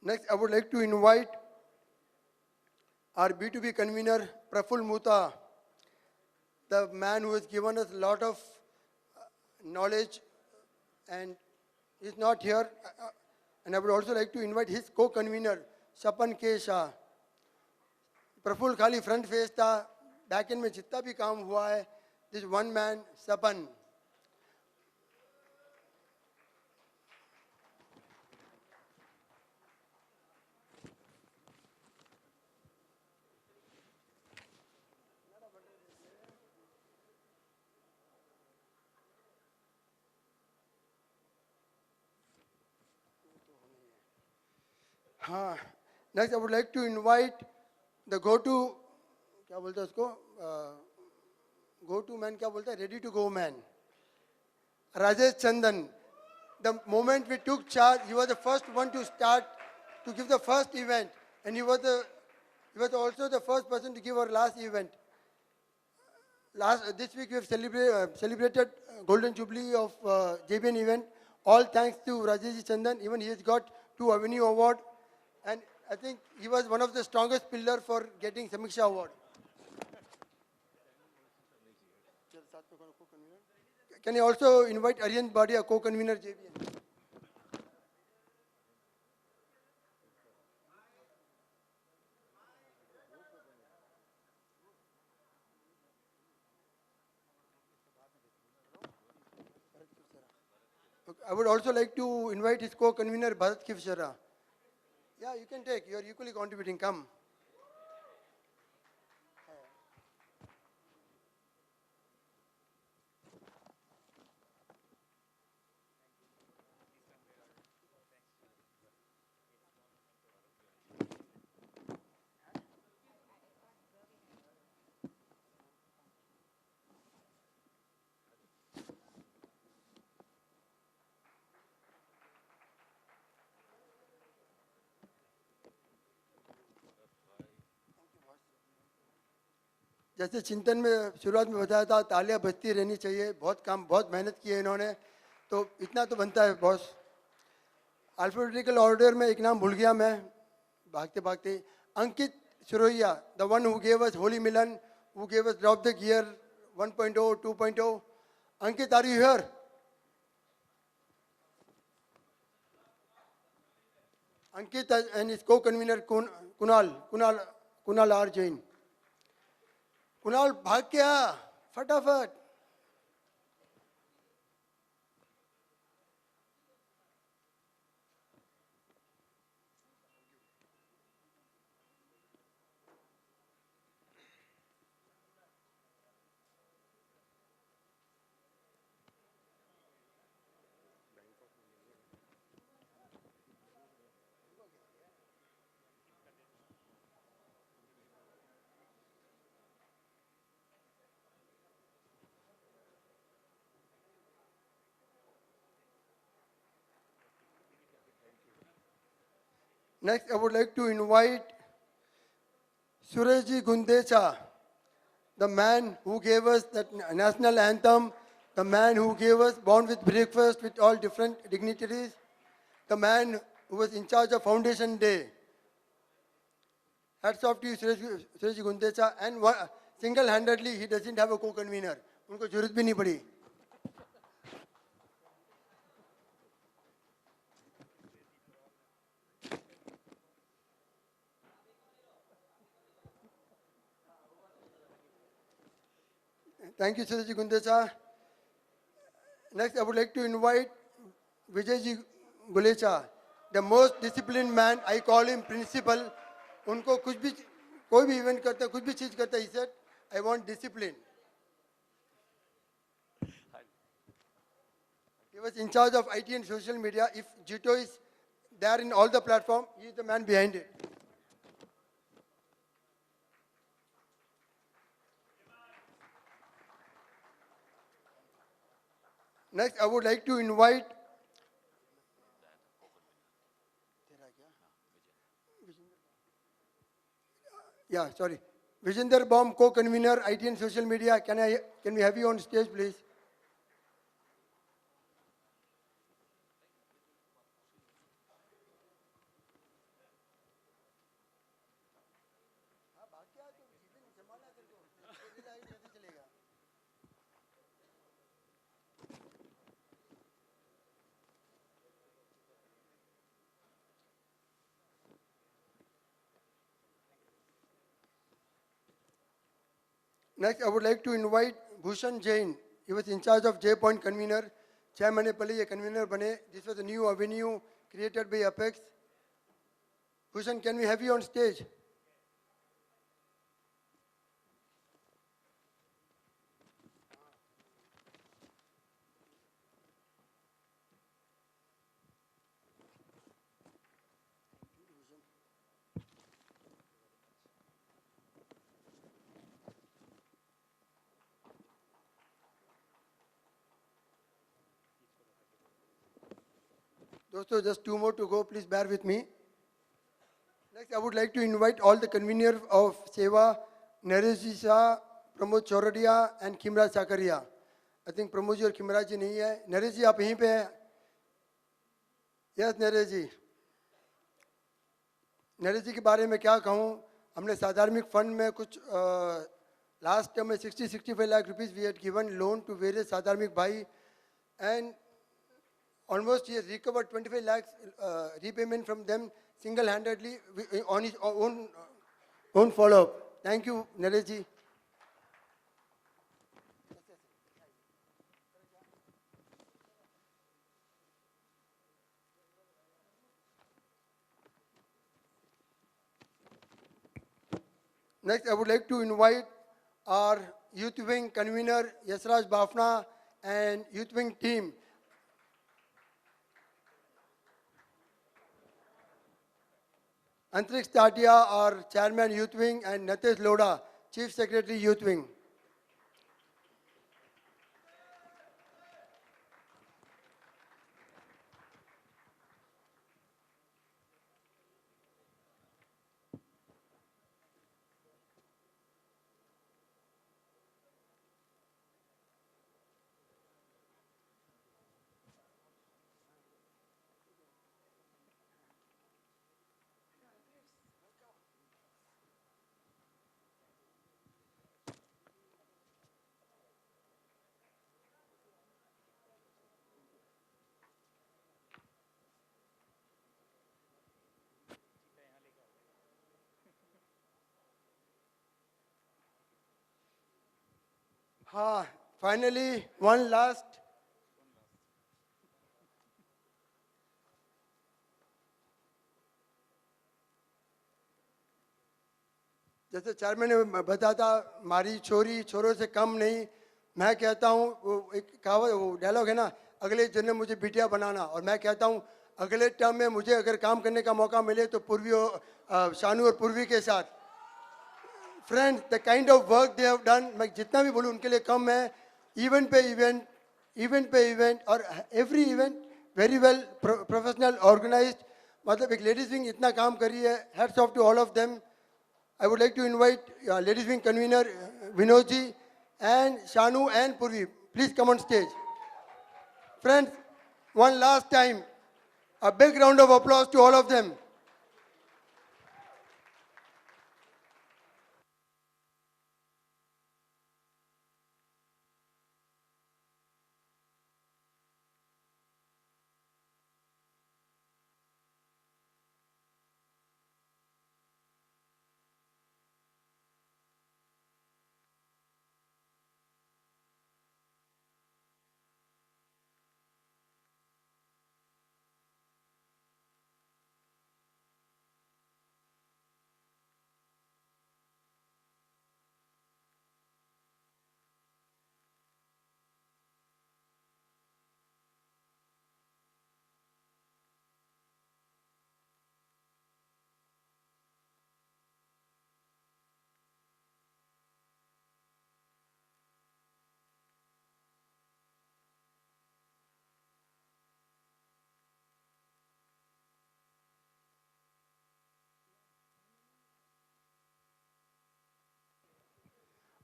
Next, I would like to invite our B2B convener, Praful Muta, the man who has given us a lot of knowledge, and he's not here. And I would also like to invite his co-convener, Sapan K. Shah. Praful खाली front face था, back and में जितना भी काम हुआ है, this one man सपन. हाँ, next I would like to invite the go to, क्या बोलते हैं उसको, गो टू मैन क्या बोलते हैं, ready to go man, Rajesh Chandan. The moment we took charge, he was the first one to start, to give the first event, and he was also the first person to give our last event. This week we have celebrated Golden Jubilee of JBN event. All thanks to Rajesh Chandan. Even he has got 2 Avenue Award, and I think he was one of the strongest pillar for getting Samiksha Award. Can I also invite Aryan Badia, co-convener JBN? I would also like to invite his co-convener Bharat Kivshara. Yeah, you can take. You are equally contributing. Come. जैसे चिंतन में शुरुआत में बताया था, तालियां बजती रहनी चाहिए. बहुत काम, बहुत मेहनत की है इन्होंने, तो इतना तो बनता है बॉस. अल्फाबेटिकल ऑर्डर में एक नाम भूल गया मैं भागते भागते. Ankit Surohiya, the one who gave us Holi Milan, who gave us drop the gear 1.0, 2.0. Ankit, are you here? Ankit and is co-convener Kunal R Jain. Kunal भाग के आ फटाफट. Next, I would like to invite Surajji Gundecha, the man who gave us that national anthem, the man who gave us Born with Breakfast with all different dignitaries, the man who was in charge of Foundation Day. Hats off to you, Surajji Gundecha. And single-handedly, he doesn't have a co-convener. उनको जरूरत भी नहीं पड़ी. Thank you, Surajji Gundecha. Next, I would like to invite Vijayji Gulecha, the most disciplined man. I call him principal. उनको कुछ भी, कोई भी event करता है, कुछ भी चीज करता है, he said, I want discipline. He was in charge of IT and social media. If Jito is there in all the platform, he is the man behind it. Next, I would like to invite Vijender Baum, co-convener, IT and social media. Can we have you on stage, please? Next, I would like to invite Bhushan Jain. He was in charge of J Point convener. 6 महीने पहले ये convener बने. This was a new avenue created by Apex. Bhushan, can we have you on stage? Dosto, just 2 more to go. Please bear with me. Next, I would like to invite all the conveners of Seva, Naresh Shah, Pramod Choradia, and Kimraj Sakaria. I think Pramod ji और Kimraj ji नहीं है. नरेश जी आप यहीं पे हैं? Yes, Naresh जी. नरेश जी के बारे में क्या कहूँ? हमने साधार्मिक फंड में कुछ last term में 60-65 lakh rupees we had given loan to various साधार्मिक भाई, and almost he has recovered 25 lakhs repayment from them single-handedly on his own follow-up. Thank you, Naresh ji. Next, I would like to invite our youth wing convener Yasraj Bafna and youth wing team. Antriksh Tatia, our chairman youth wing, and Natesh Loda, chief secretary youth wing. Finally, one last. जैसे chairman ने बताया था, हमारी छोरी छोरों से कम नहीं. मैं कहता हूँ वो एक कहावत वो डायलॉग है ना, अगले जन्म मुझे बिटिया बनाना. और मैं कहता हूँ अगले टर्म में मुझे अगर काम करने का मौका मिले तो पूर्वी शानू और पूर्वी के साथ. Friends, the kind of work they have done, मैं जितना भी बोलूँ उनके लिए कम है. इवेंट पे इवेंट और every event very well professional organised. मतलब एक लेडीज विंग इतना काम करी है. Hats off to all of them. I would like to invite ladies wing convener Vinod ji and Shanu and Purvi. Please come on stage. Friends, one last time, a big round of applause to all of them.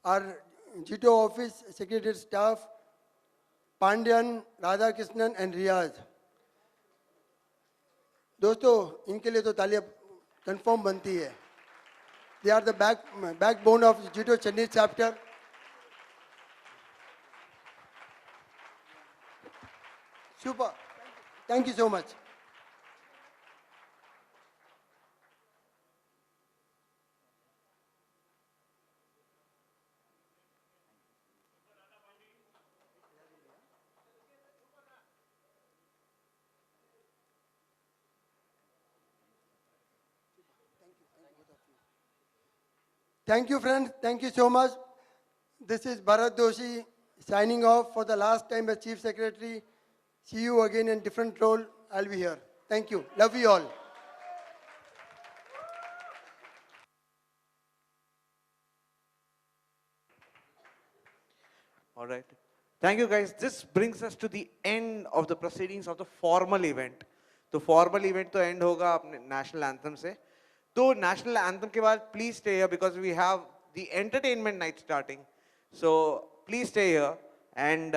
Our GTO office secretary staff, Pandyan, Radhakrishnan and Riyaz. दोस्तों इनके लिए तो तालियां confirm बनती है. They are the backbone of GTO Chennai chapter. Super. Thank you so much. Thank you, friends. Thank you so much. This is Bharat Doshi signing off for the last time as Chief Secretary. See you again in different role. I'll be here. Thank you. Love you all. All right. Thank you, guys. This brings us to the end of the proceedings of the formal event. तो formal event तो end होगा अपने national anthem से. तो national anthem के बाद please stay here because we have the entertainment night starting. So please stay here and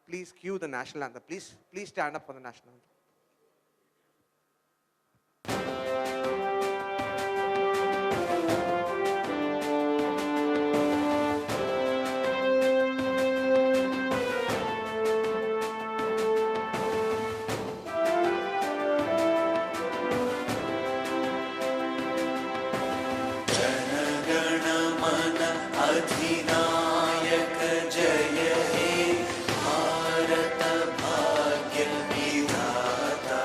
please cue the national anthem. Please stand up for the national anthem. अधिनायक जय हे भारत भाग्य विधाता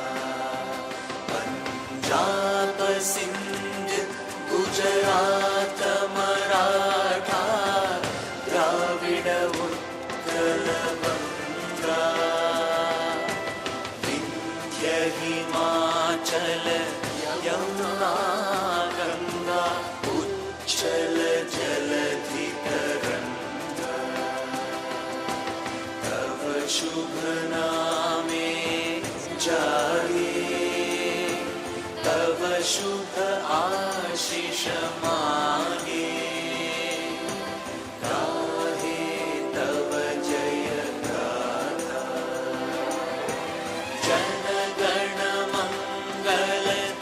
पंजाब सिंध गुजरात मराठा द्राविड उत्कल बंगा विंध्य हिमाचल यमुना गंगा उच्चल जलधि तरंगा तव शुभ नामे जागे तव शुभ आशीष मागे गाहे तव जय गाथा जन गण मंगलदायक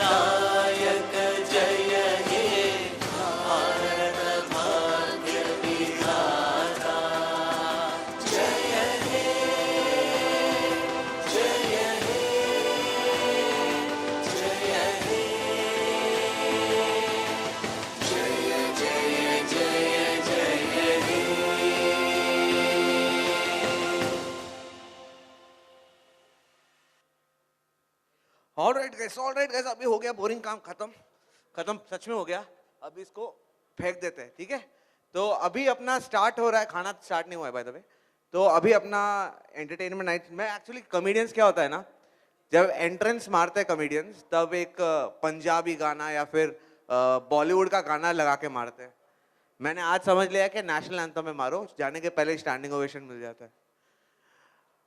जय हे भारत भाग्य विधाता जय हे जय हे जय हे जय जय जय जय हे All right, guys. अभी हो गया बोरिंग काम खत्म सच में हो गया. अभी इसको फेंक देते हैं, ठीक है? तो अभी अपना स्टार्ट हो रहा है. खाना स्टार्ट नहीं हुआ है बाय द वे. तो अभी अपना एंटरटेनमेंट नाइट में एक्चुअली कॉमेडियंस क्या होता है ना, जब एंट्रेंस मारते हैं कॉमेडियंस तब एक पंजाबी गाना या फिर बॉलीवुड का गाना लगा के मारते हैं. मैंने आज समझ लिया कि नेशनल एंथम में मारो, जाने के पहले स्टैंडिंग ओवेशन मिल जाता है.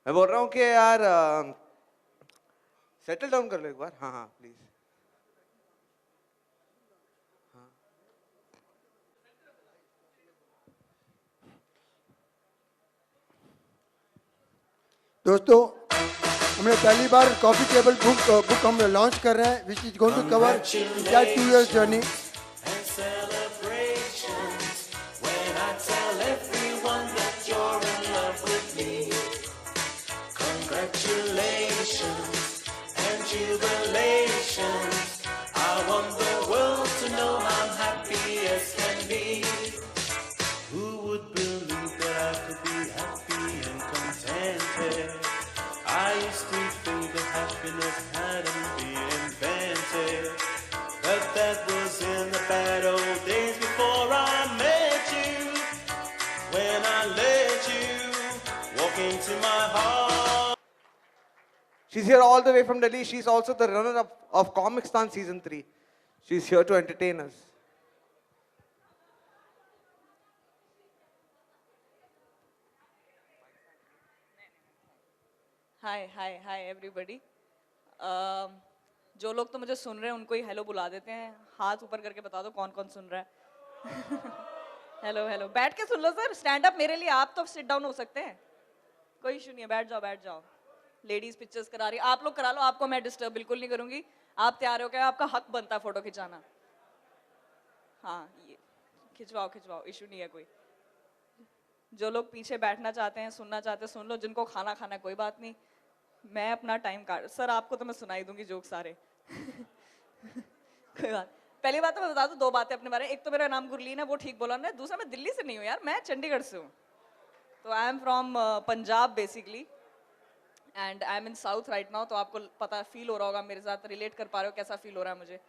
मैं बोल रहा हूँ कि यार सेटल डाउन कर लो एक बार. हाँ प्लीज. दोस्तों, हमने पहली बार कॉफी टेबल बुक हम लॉन्च कर रहे हैं, which is going to cover that 2 years journey. and celebrations when I tell everyone that you're in love with me. Congratulations and jubilations. I want the world to know I'm happy as can be. Who would believe that I could be happy and contented? I used to think that happiness hadn't been invented. But that was in the bad old days before I met you. When I let you walk into my heart. She's here all the way from Delhi. She's also the runner-up of Comicstan Season 3. She's here to entertain us. Hi everybody. जो लोग तो मुझे सुन रहे हैं उनको ही hello बुला देते हैं. हाथ ऊपर करके बता दो कौन कौन सुन रहा है. हेलो बैठ के सुन लो सर. स्टैंड अप मेरे लिए, आप तो सिट डाउन हो सकते हैं, कोई इशू नहीं है. बैठ जाओ. लेडीज पिक्चर्स करा रही, आप लोग करा लो. आपको मैं डिस्टर्ब बिल्कुल नहीं करूंगी. आप तैयार हो क्या? आपका हक बनता है फोटो खिंचाना. हाँ, ये खिंचवाओ, इशू नहीं है कोई. जो लोग पीछे बैठना चाहते हैं, सुनना चाहते हैं, सुन लो. जिनको खाना है कोई बात नहीं, मैं अपना टाइम काट. सर आपको तो मैं सुनाई दूंगी जोक सारे. कोई बात. पहली बात तो मैं बता दूं 2 बातें अपने बारे में. एक तो मेरा नाम गुरलीन है, वो ठीक बोला ना. दूसरा मैं दिल्ली से नहीं हूँ यार, मैं चंडीगढ़ से हूँ. तो I am from Punjab basically and I am in south right now. तो आपको पता फील हो रहा होगा मेरे साथ, रिलेट कर पा रहे हो कैसा फील हो रहा है मुझे.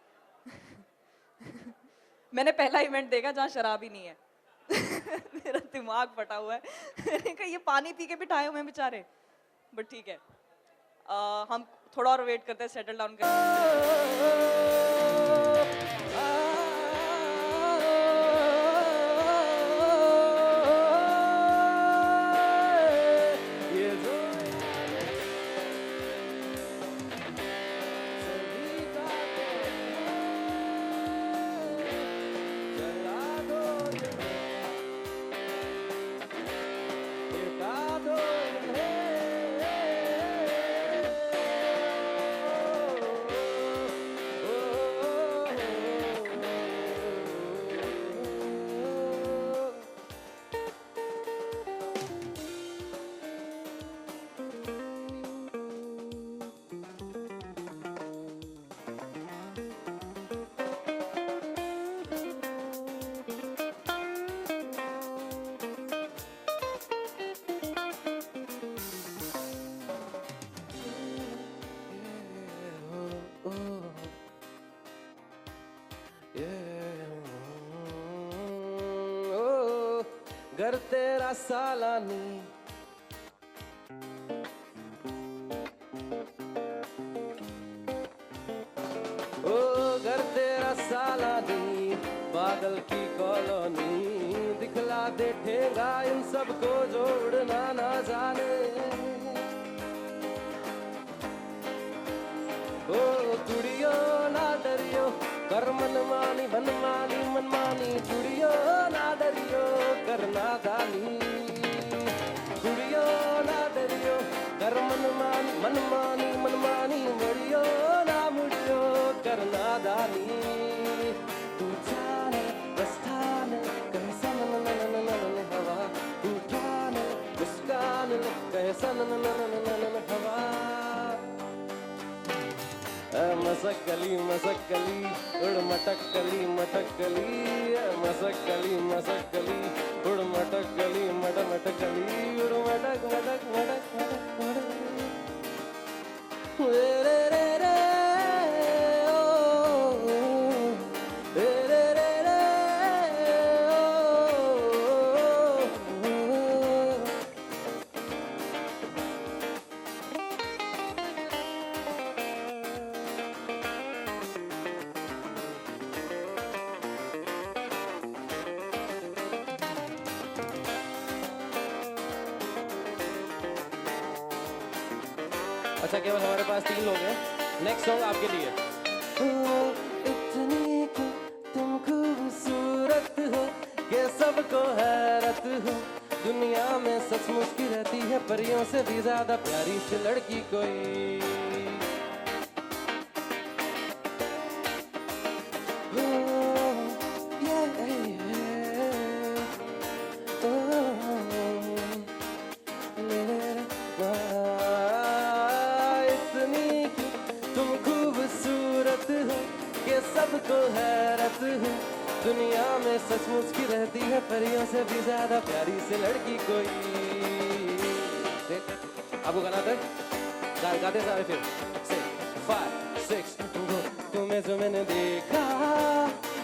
मैंने पहला इवेंट देखा जहाँ शराब ही नहीं है मेरा दिमाग फटा हुआ है मैंने कहा ये पानी पी के बिठाए हुए हैं बेचारे बट ठीक है हम थोड़ा और वेट करते हैं सेटल डाउन घर तेरा सालानी ओ घर तेरा सालानी बादल की कॉलोनी दिखला दे ठेंगा इन सबको जोड़ना ना जाने ओ कुड़ियो ना डरियो कर मनमानी मनमानी कुड़ियो ना डरियो करना दानी कुड़ियो ना डरियो कर मनमानी मुड़ियो ना मुड़ियो करना दानी तू जाने बस्ताने कैसा नन हवा तू जाने मुस्कान कैसा नन हवा मसक्कली उड़ मटक्कली मसक्कली उड़ मटक्कली उड़ मटक रे रे रे अच्छा केवल हमारे पास 3 लोग हैं नेक्स्ट सॉन्ग आपके लिए इतनी तुम खूबसूरत हो कि सबको हैरत हो दुनिया में सचमुच की रहती है परियों से भी ज्यादा प्यारी सी लड़की कोई सबको हैरत है दुनिया में सचमुच की रहती है परियों से भी ज्यादा प्यारी सी लड़की कोई आपको गाना था गाते सारे फिर 5 6 तुम्हें जो मैंने देखा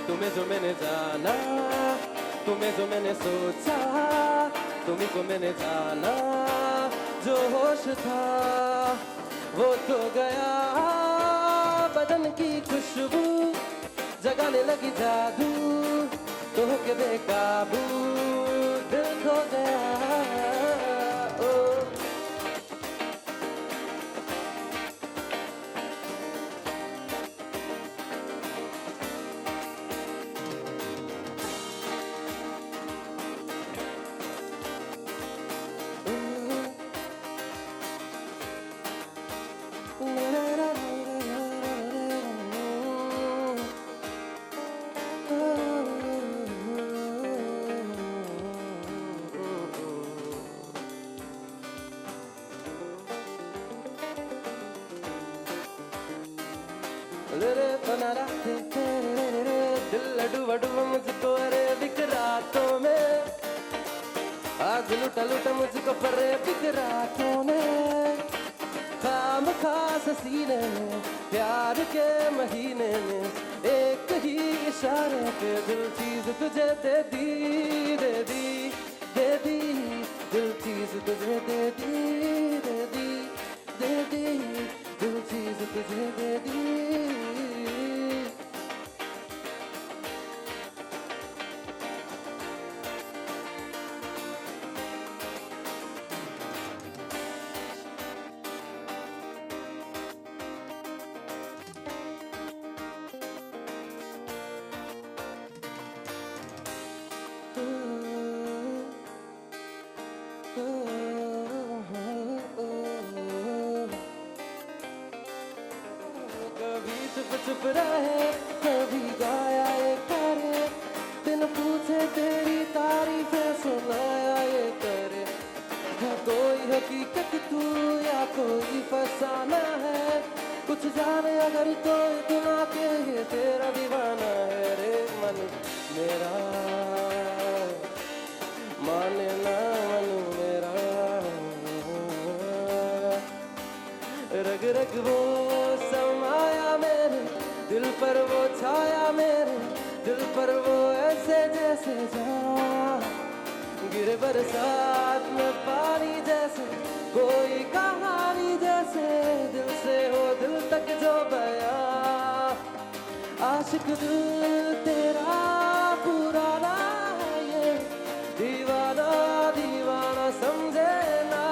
तुम्हें जो मैंने जाना तुम्हें जो मैंने सोचा तुम्हीं को मैंने जाना जो होश था वो तो गया बदन की खुशबू जगाने लगी जादू तो के बेकाबू दिल खो गया ओ दिल लडू मुझको अरे बिक रातों में आग लुटा लुटा मुझको परे बिक रातों में खाम खास सीने में प्यार के महीने में एक ही इशारे पे दिल चीज तुझे दे दी दे दी दे दी दिल चीज तुझे दे दी दे दी दे दी दिल चीज तुझे दे दी कभी चुप चुप रहे कभी गाया ये करे बिन पूछे तेरी तारीफें सुनाया ये करे है कोई हकीकत तू या कोई फसाना है कुछ जाने अगर तो इतना के ये तेरा दीवाना है रे मन मेरा माने ना मन मेरा रग रग वो समाया मेरे दिल पर वो छाया मेरे दिल पर वो ऐसे जैसे जा गिरे बरसात में पानी जैसे कोई कहानी जैसे दिल से हो दिल तक जो बया आशिक दिल तेरा पुराना है ये दीवाना दीवाना समझे ना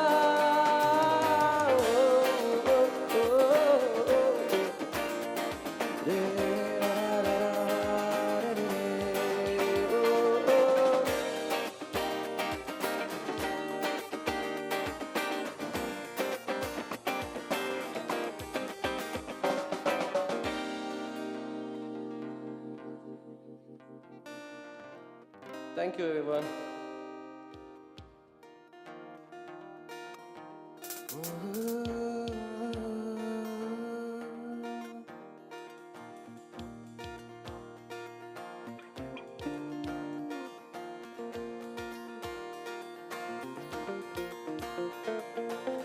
Thank you, everyone.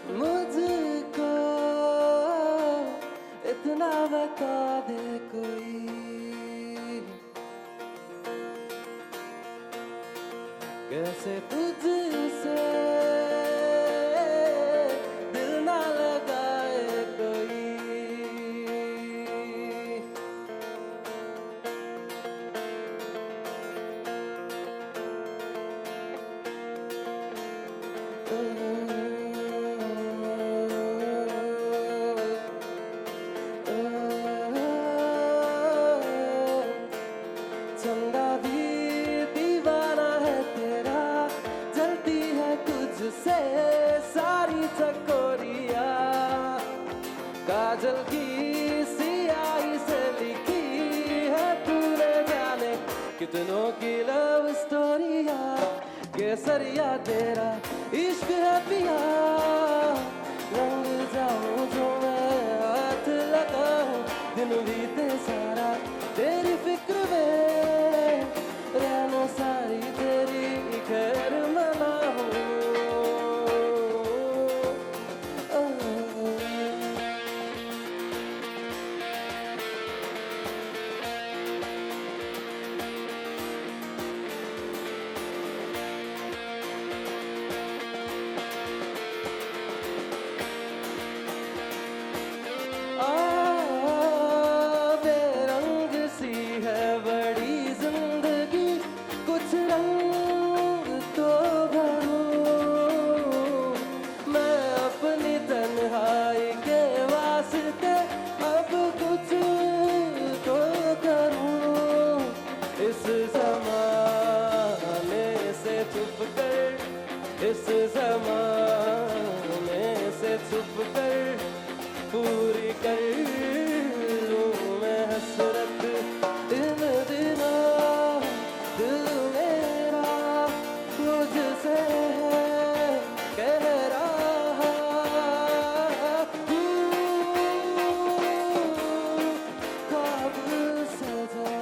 मुझको इतना बता दे कोई कैसे तुझसे दिल ना लगाए कोई चंदा भी दीवाना है तेरा जलती है तुझसे सारी चकोरिया काजल की सियाही से लिखी है तूने जाने कितनों की लव स्टोरिया केसरिया तेरा इश्क है पिया रंग जाऊं जो मैं हाथ लगाऊं दिन बीते सारा तेरी फिक्र में रहना सारी तेरी खैर मनाऊं बेरंग सी है बड़ी जिंदगी कुछ रंग तो भरूं मैं अपनी तन्हाई के वास्ते अब कुछ तो करूं इस ज़माने से छुप कर इस ज़माने से छुप कर पूरी कर लूं मैं हसरत इन दिनों दिल मेरा मुझसे है कह रहा ख्वाब सजा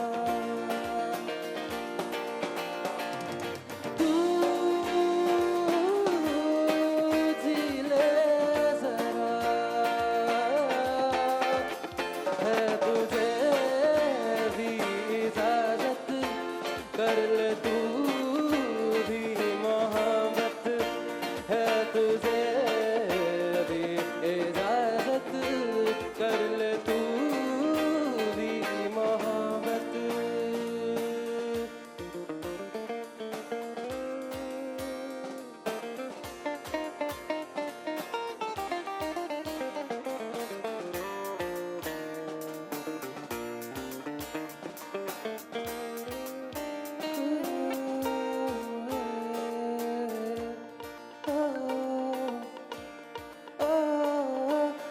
कर ले तू भी मोहब्बत है तुझे अभी इजाजत कर ले तू भी मोहब्बत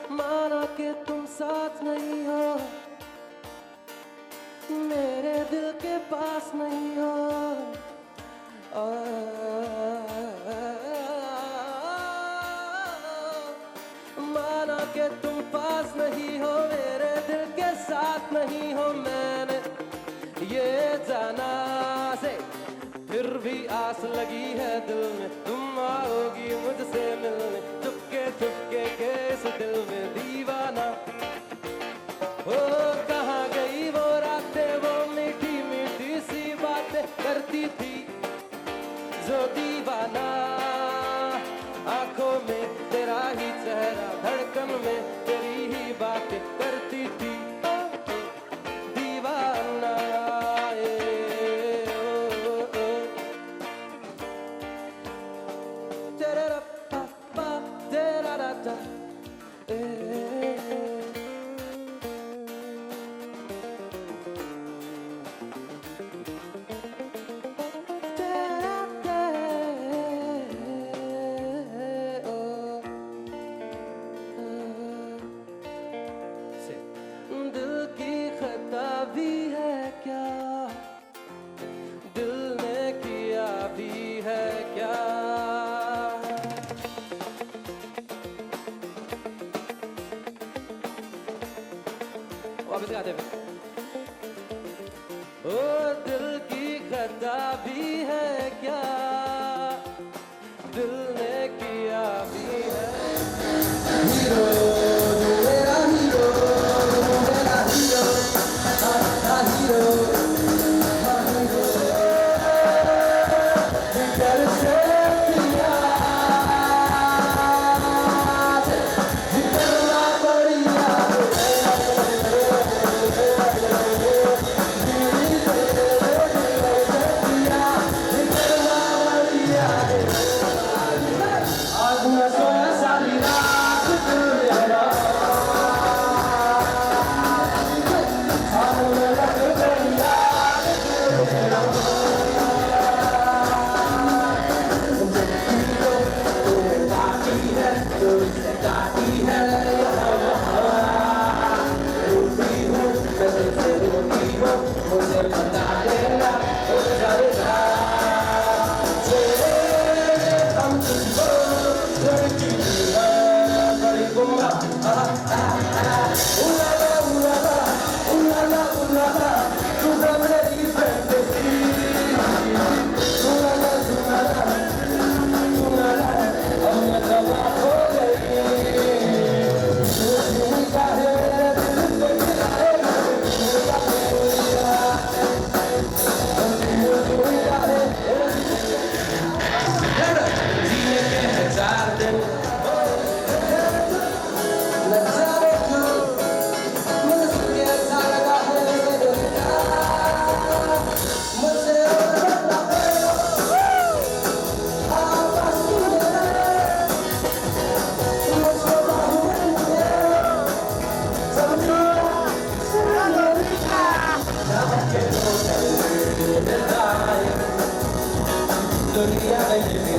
माना कि तुम साथ नहीं हो मेरे दिल के पास नहीं हो माना कि तुम पास नहीं हो मेरे दिल के साथ नहीं हो मैंने ये जाना से फिर भी आस लगी है दिल में तुम आओगी मुझसे मिलने चुपके चुपके के इस दिल में दीवाना हो कहाँ गई वो रातें वो मीठी मीठी सी बातें करती थी जो दीवाना आंखों में तेरा ही चेहरा धड़कन में तेरी ही बातें करती थी दीवाना दिल की खता भी है क्या दिल ने किया भी है क्या वापस गाते हैं ओ दिल की खता भी है क्या दिल ने किया भी है हीरो मेरा हीरो मेरा हीरो हीरो दिल से पिया जितना बढ़िया आज मैं सोया सारी रात दिल मेरा सामने लग गई याद दिल मेरा काटी है तुझसे काटी है रोती हूँ मैं तुझसे रोती हूँ मुझे बता देना हो जाएगा हम तुझको लड़की बड़ी गुम्मा उलाला उलाला उलाला उलाला तू मेरी फैंटेसी उलाला उलाला उलाला अब मैं जवा हो गई तू काहे मेरे दिल को गिराए जीने के हजार दिन नजारे जो मुझे अच्छा लगा है मुझे दुनिया